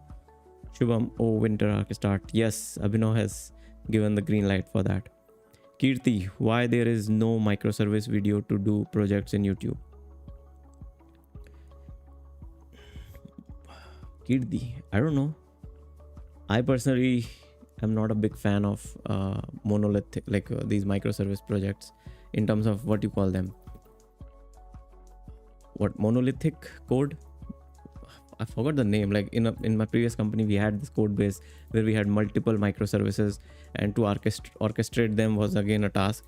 Shubham, oh, winter arc start. Yes, Abhinav has given the green light for that. Kirti, why there is no microservice video to do projects in YouTube? Kirti, I don't know. I personally am not a big fan of monolithic, like these microservice projects, in terms of what you call them. What, monolithic code? I forgot the name. Like in my previous company, we had this code base where we had multiple microservices, and to orchestrate them was again a task.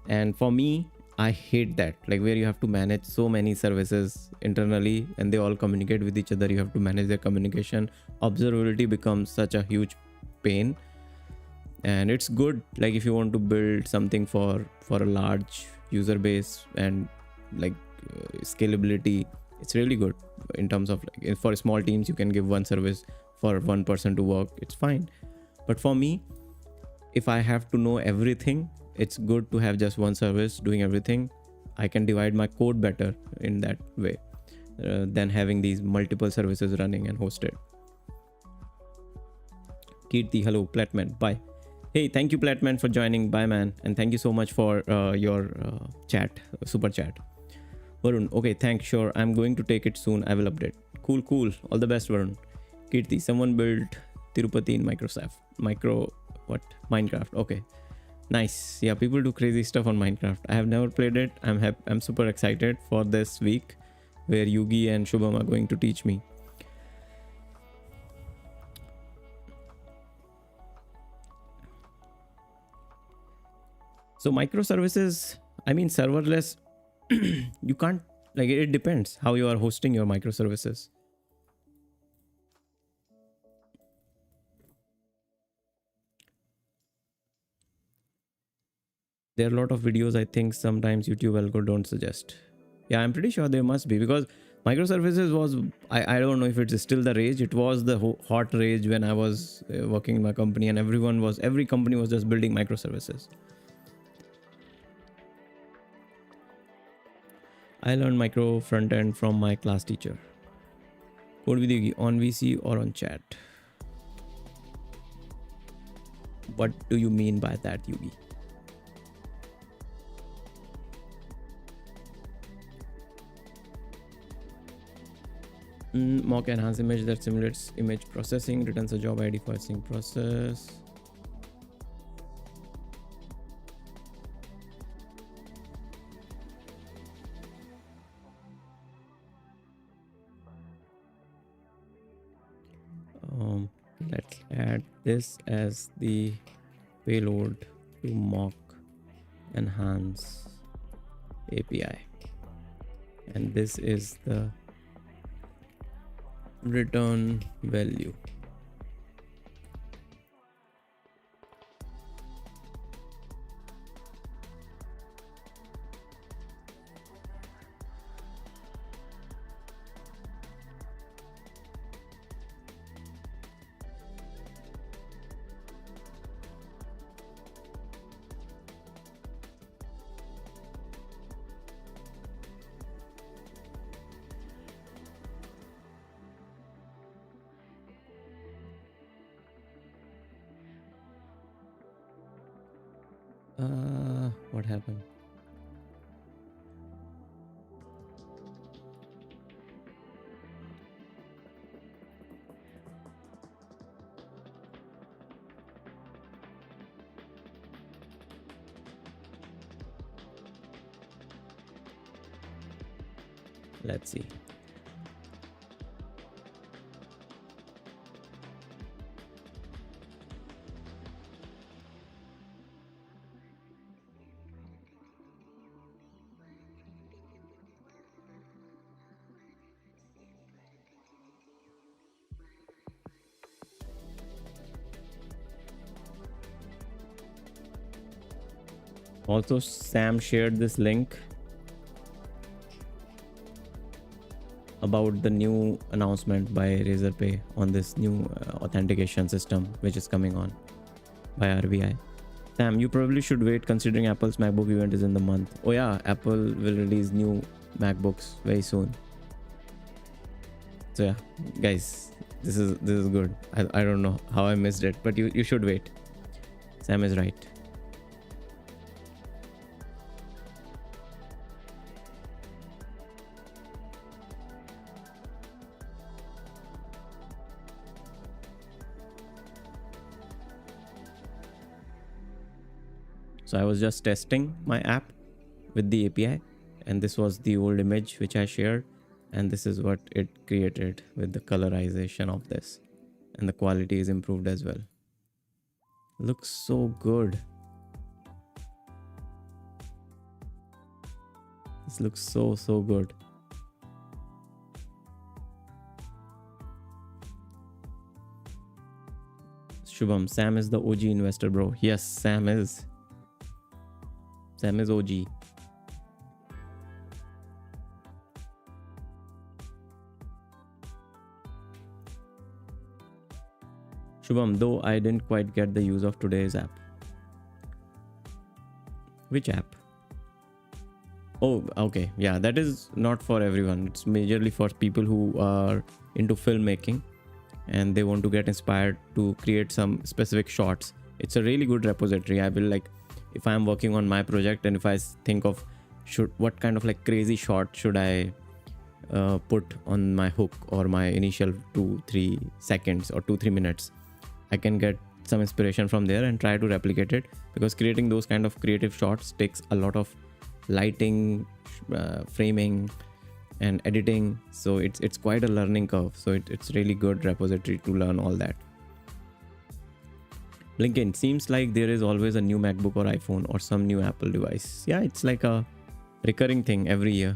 And for me, I hate that, like where you have to manage so many services internally and they all communicate with each other. You have to manage their communication. Observability becomes such a huge pain. And it's good, like if you want to build something for a large user base and like scalability, it's really good. In terms of like, for small teams, you can give one service for one person to work, it's fine. But for me, if I have to know everything, it's good to have just one service doing everything. I can divide my code better in that way than having these multiple services running and hosted. Kirti, hello. Platman, bye. Hey, thank you Platman for joining. Bye man, and thank you so much for your chat, super chat. Varun, okay, thanks, sure, I'm going to take it soon, I will update. Cool, all the best Varun. Kirti, someone built Tirupati in Minecraft. Okay, nice. Yeah, people do crazy stuff on Minecraft. I have never played it. I'm super excited for this week where Yugi and Shubham are going to teach me. So microservices, I mean serverless, you can't, like, it depends how you are hosting your microservices. There are a lot of videos I think sometimes YouTube algo don't suggest. Yeah, I'm pretty sure there must be, because microservices was, I don't know if it's still the rage. It was the hot rage when I was working in my company, and every company was just building microservices. I learned micro front end from my class teacher. Code with Yugi on VC or on chat? What do you mean by that, Yugi? Mock enhance image that simulates image processing, returns a job ID for sync process. Let's add this as the payload to mock enhance API, and this is the return value. What happened? Let's see. Also, Sam shared this link about the new announcement by Razorpay on this new authentication system which is coming on by RBI. Sam, you probably should wait considering Apple's MacBook event is in the month. Oh yeah, Apple will release new MacBooks very soon. So yeah, guys, This is good. I don't know how I missed it, but you should wait. Sam is right. So I was just testing my app with the API, and this was the old image which I shared, and this is what it created with the colorization of this, and the quality is improved as well. Looks so good. This looks so good. Shubham, Sam is the OG investor, bro. Yes, Sam is. Sam is OG. Shubham, though I didn't quite get the use of today's app. Which app? Oh, okay. Yeah, that is not for everyone. It's majorly for people who are into filmmaking and they want to get inspired to create some specific shots. It's a really good repository. I will like, if I'm working on my project and if I think of what kind of like crazy shot should I put on my hook or my initial 2-3 seconds or 2-3 minutes, I can get some inspiration from there and try to replicate it, because creating those kind of creative shots takes a lot of lighting, framing and editing, so it's quite a learning curve. So it's really good repository to learn all that. Blinken, seems like there is always a new MacBook or iPhone or some new Apple device. Yeah, it's like a recurring thing every year.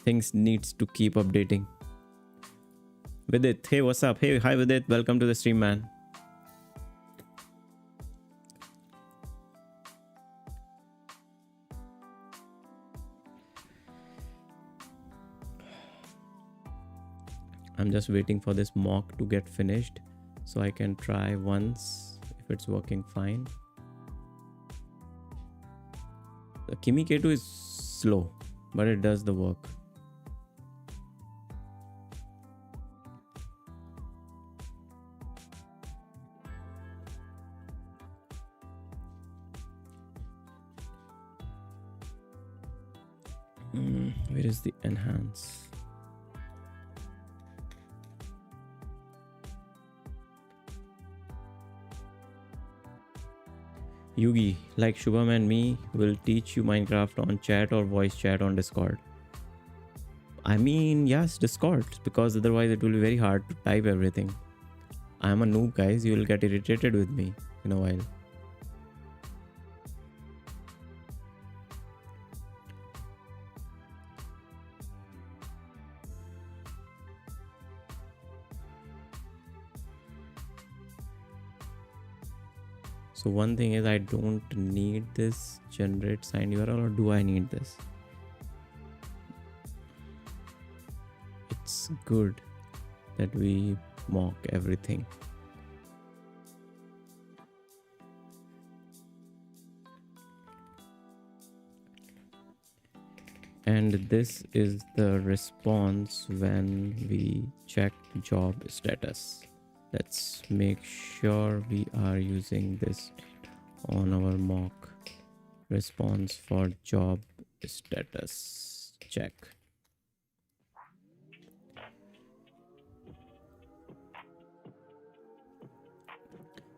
Things needs to keep updating. Vidit, hey, what's up? Hey, hi Vidit, welcome to the stream, man. I'm just waiting for this mock to get finished so I can try once if it's working fine. The Kimi K2 is slow, but it does the work. Where is the enhance? Yugi, like Shubham and me, will teach you Minecraft on chat or voice chat on Discord. I mean, yes, Discord, because otherwise it will be very hard to type everything. I am a noob, guys. You will get irritated with me in a while. So one thing is, I don't need this generate signed URL, or do I need this? It's good that we mock everything. And this is the response when we check job status. Let's make sure we are using this on our mock response for job status check.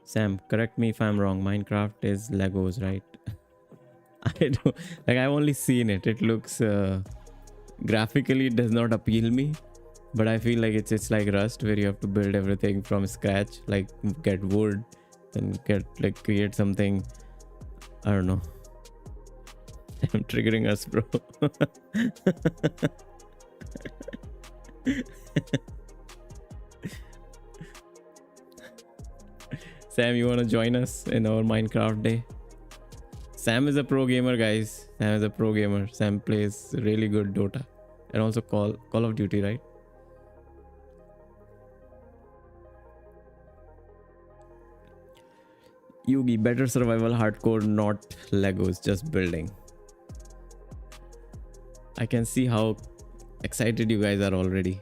Sam, correct me if I'm wrong. Minecraft is Legos, right? I don't like. I've only seen it. It looks graphically, it does not appeal me. But I feel like it's like Rust, where you have to build everything from scratch, like get wood, then create something. I don't know. I'm triggering us, bro. Sam, you want to join us in our Minecraft day? Sam is a pro gamer, guys. Sam is a pro gamer. Sam plays really good Dota and also Call of Duty, right? Yugi, better survival hardcore, not Legos, just building. I can see how excited you guys are already.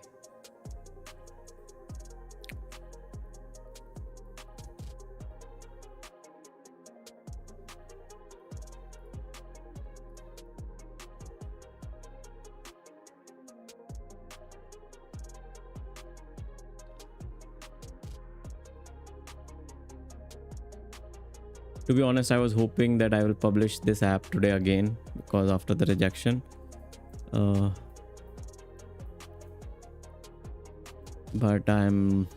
To be honest, I was hoping that I will publish this app today again, because after the rejection, uh, but I'm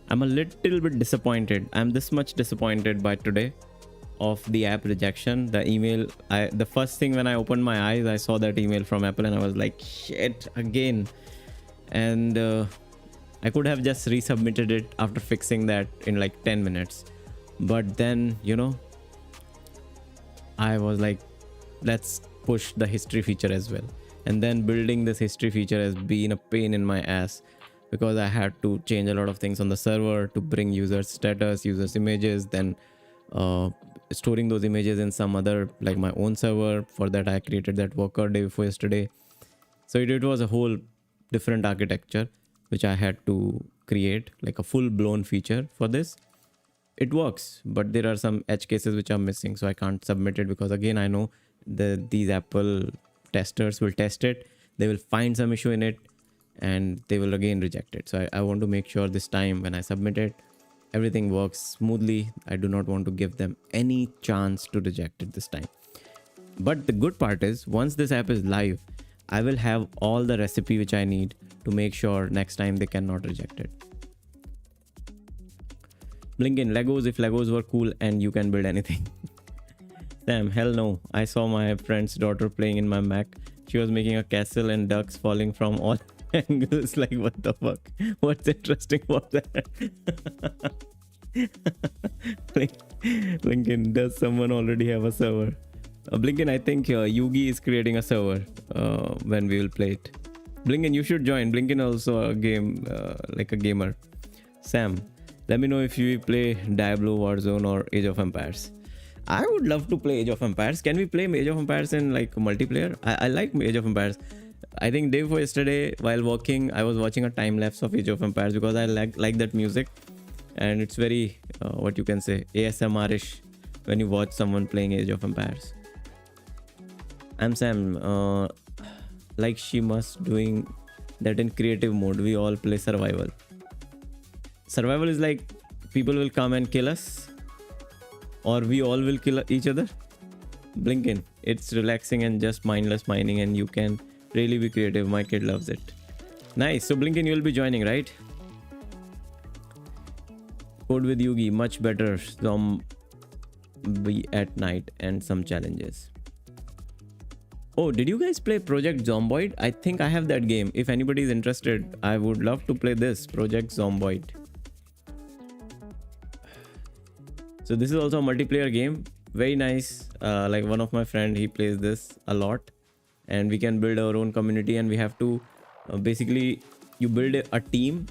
a little bit disappointed. I'm this much disappointed by today of the app rejection. The email, the first thing when I opened my eyes, I saw that email from Apple and I was like, shit, again. And I could have just resubmitted it after fixing that in like 10 minutes. But then, I was like, let's push the history feature as well. And then building this history feature has been a pain in my ass, because I had to change a lot of things on the server to bring users status, users images, then storing those images in some other, like my own server. For that, I created that worker day before yesterday. So it was a whole different architecture which I had to create, like a full-blown feature for this. It works, but there are some edge cases which are missing, so I can't submit it, because again, I know these Apple testers will test it, they will find some issue in it, and they will again reject it. So I want to make sure this time when I submit it, everything works smoothly. I do not want to give them any chance to reject it this time. But the good part is, once this app is live, I will have all the recipe which I need to make sure next time they cannot reject it. Blinken, Legos, if Legos were cool and you can build anything. Damn, hell no. I saw my friend's daughter playing in my Mac. She was making a castle and ducks falling from all angles. Like, what the fuck? What's interesting about that? Blinken, does someone already have a server? Blinken, I think Yugi is creating a server when we will play it. Blinken, you should join. Blinken also a game, like a gamer. Sam, let me know if you play Diablo, Warzone or Age of Empires. I would love to play Age of Empires. Can we play Age of Empires in like multiplayer? I like Age of Empires. I think day before yesterday, while walking, I was watching a time lapse of Age of Empires, because I like that music, and it's very what you can say, ASMR-ish when you watch someone playing Age of Empires. I'm Sam. Like she must doing that in creative mode. We all play survival. Survival is like people will come and kill us, or we all will kill each other. Blinken, it's relaxing and just mindless mining, and you can really be creative. My kid loves it. Nice. So Blinken, you will be joining, right? Code with Yugi, much better. Zombie at night and some challenges. Oh, did you guys play Project Zomboid? I think I have that game. If anybody is interested, I would love to play this Project Zomboid. So this is also a multiplayer game. Very nice. Like one of my friend, he plays this a lot, and we can build our own community, and we have to basically, you build a team.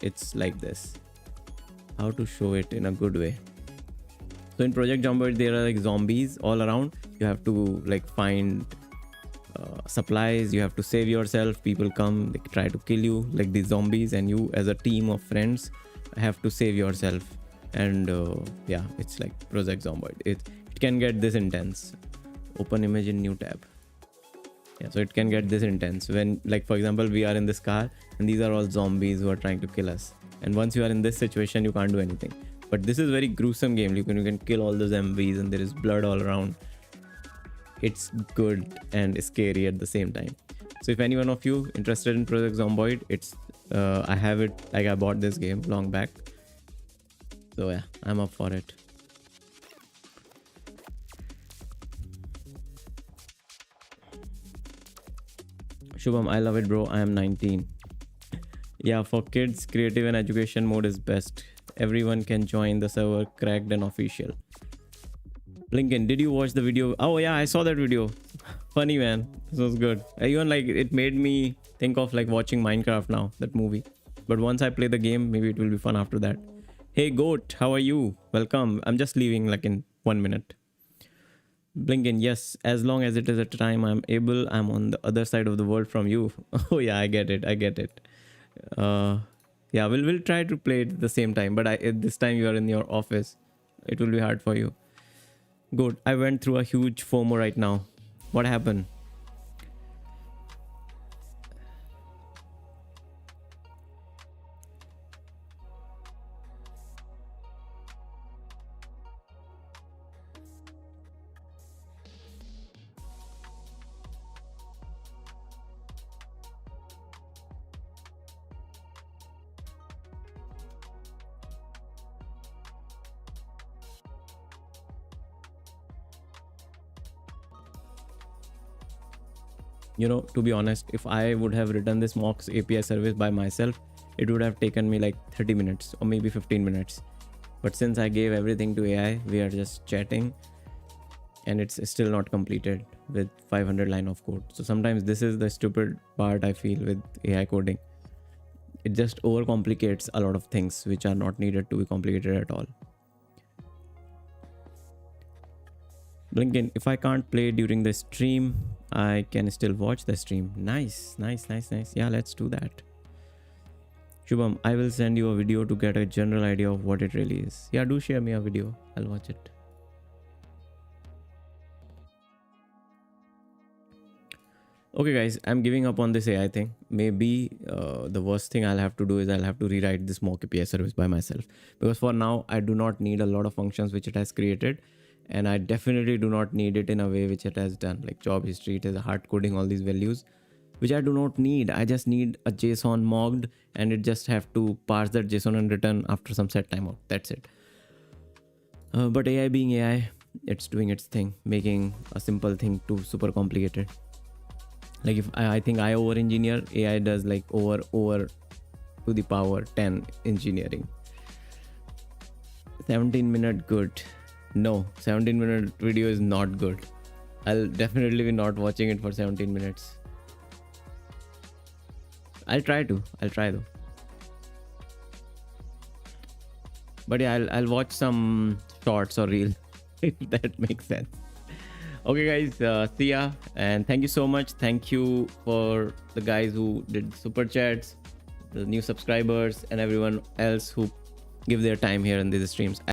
It's like this. How to show it in a good way? So in Project Zomboid, there are like zombies all around. You have to like find supplies. You have to save yourself. People come, they try to kill you like these zombies, and you as a team of friends have to save yourself. And yeah, it's like Project Zomboid. It can get this intense. Open image in new tab. Yeah, so it can get this intense when, like, for example, we are in this car and these are all zombies who are trying to kill us, and once you are in this situation, you can't do anything. But this is very gruesome game. You can kill all the zombies and there is blood all around. It's good and scary at the same time. So if any one of you interested in Project Zomboid, it's I have it, like I bought this game long back. So yeah, I'm up for it. Shubham, I love it, bro. I am 19. Yeah, for kids, creative and education mode is best. Everyone can join the server, cracked and official. Blinken, did you watch the video? Oh yeah, I saw that video. Funny, man. This was good. Even like it made me think of like watching Minecraft now, that movie. But once I play the game, maybe it will be fun after that. Hey Goat, how are you? Welcome. I'm just leaving like in 1 minute. Blinken, yes, as long as it is at a time I'm able, I'm on the other side of the world from you. Oh yeah, I get it. Yeah, we'll try to play it at the same time, but this time you are in your office. It will be hard for you. Good. I went through a huge FOMO right now. What happened? You know, to be honest, if I would have written this mocks API service by myself, it would have taken me like 30 minutes or maybe 15 minutes. But since I gave everything to AI, we are just chatting, and it's still not completed with 500 line of code. So sometimes this is the stupid part I feel with AI coding. It just overcomplicates a lot of things which are not needed to be complicated at all. Blinken, if I can't play during the stream, I can still watch the stream. Nice. Yeah, let's do that. Shubham, I will send you a video to get a general idea of what it really is. Yeah, do share me a video. I'll watch it. Okay guys, I'm giving up on this AI thing. Maybe the worst thing I'll have to do is I'll have to rewrite this mock API service by myself, because for now I do not need a lot of functions which it has created, and I definitely do not need it in a way which it has done, like job history. It is hard coding all these values which I do not need. I just need a JSON mocked, and it just have to parse that JSON and return after some set timeout. That's it. But AI being AI, it's doing its thing, making a simple thing too super complicated. Like if I think I over engineer, AI does like over to the power 10 engineering. 17-minute good. No, 17-minute video is not good. I'll definitely be not watching it for 17 minutes. I'll try though. But yeah, I'll watch some shorts or reels if that makes sense. Okay guys, see ya, and thank you so much. Thank you for the guys who did super chats, the new subscribers, and everyone else who give their time here in these streams.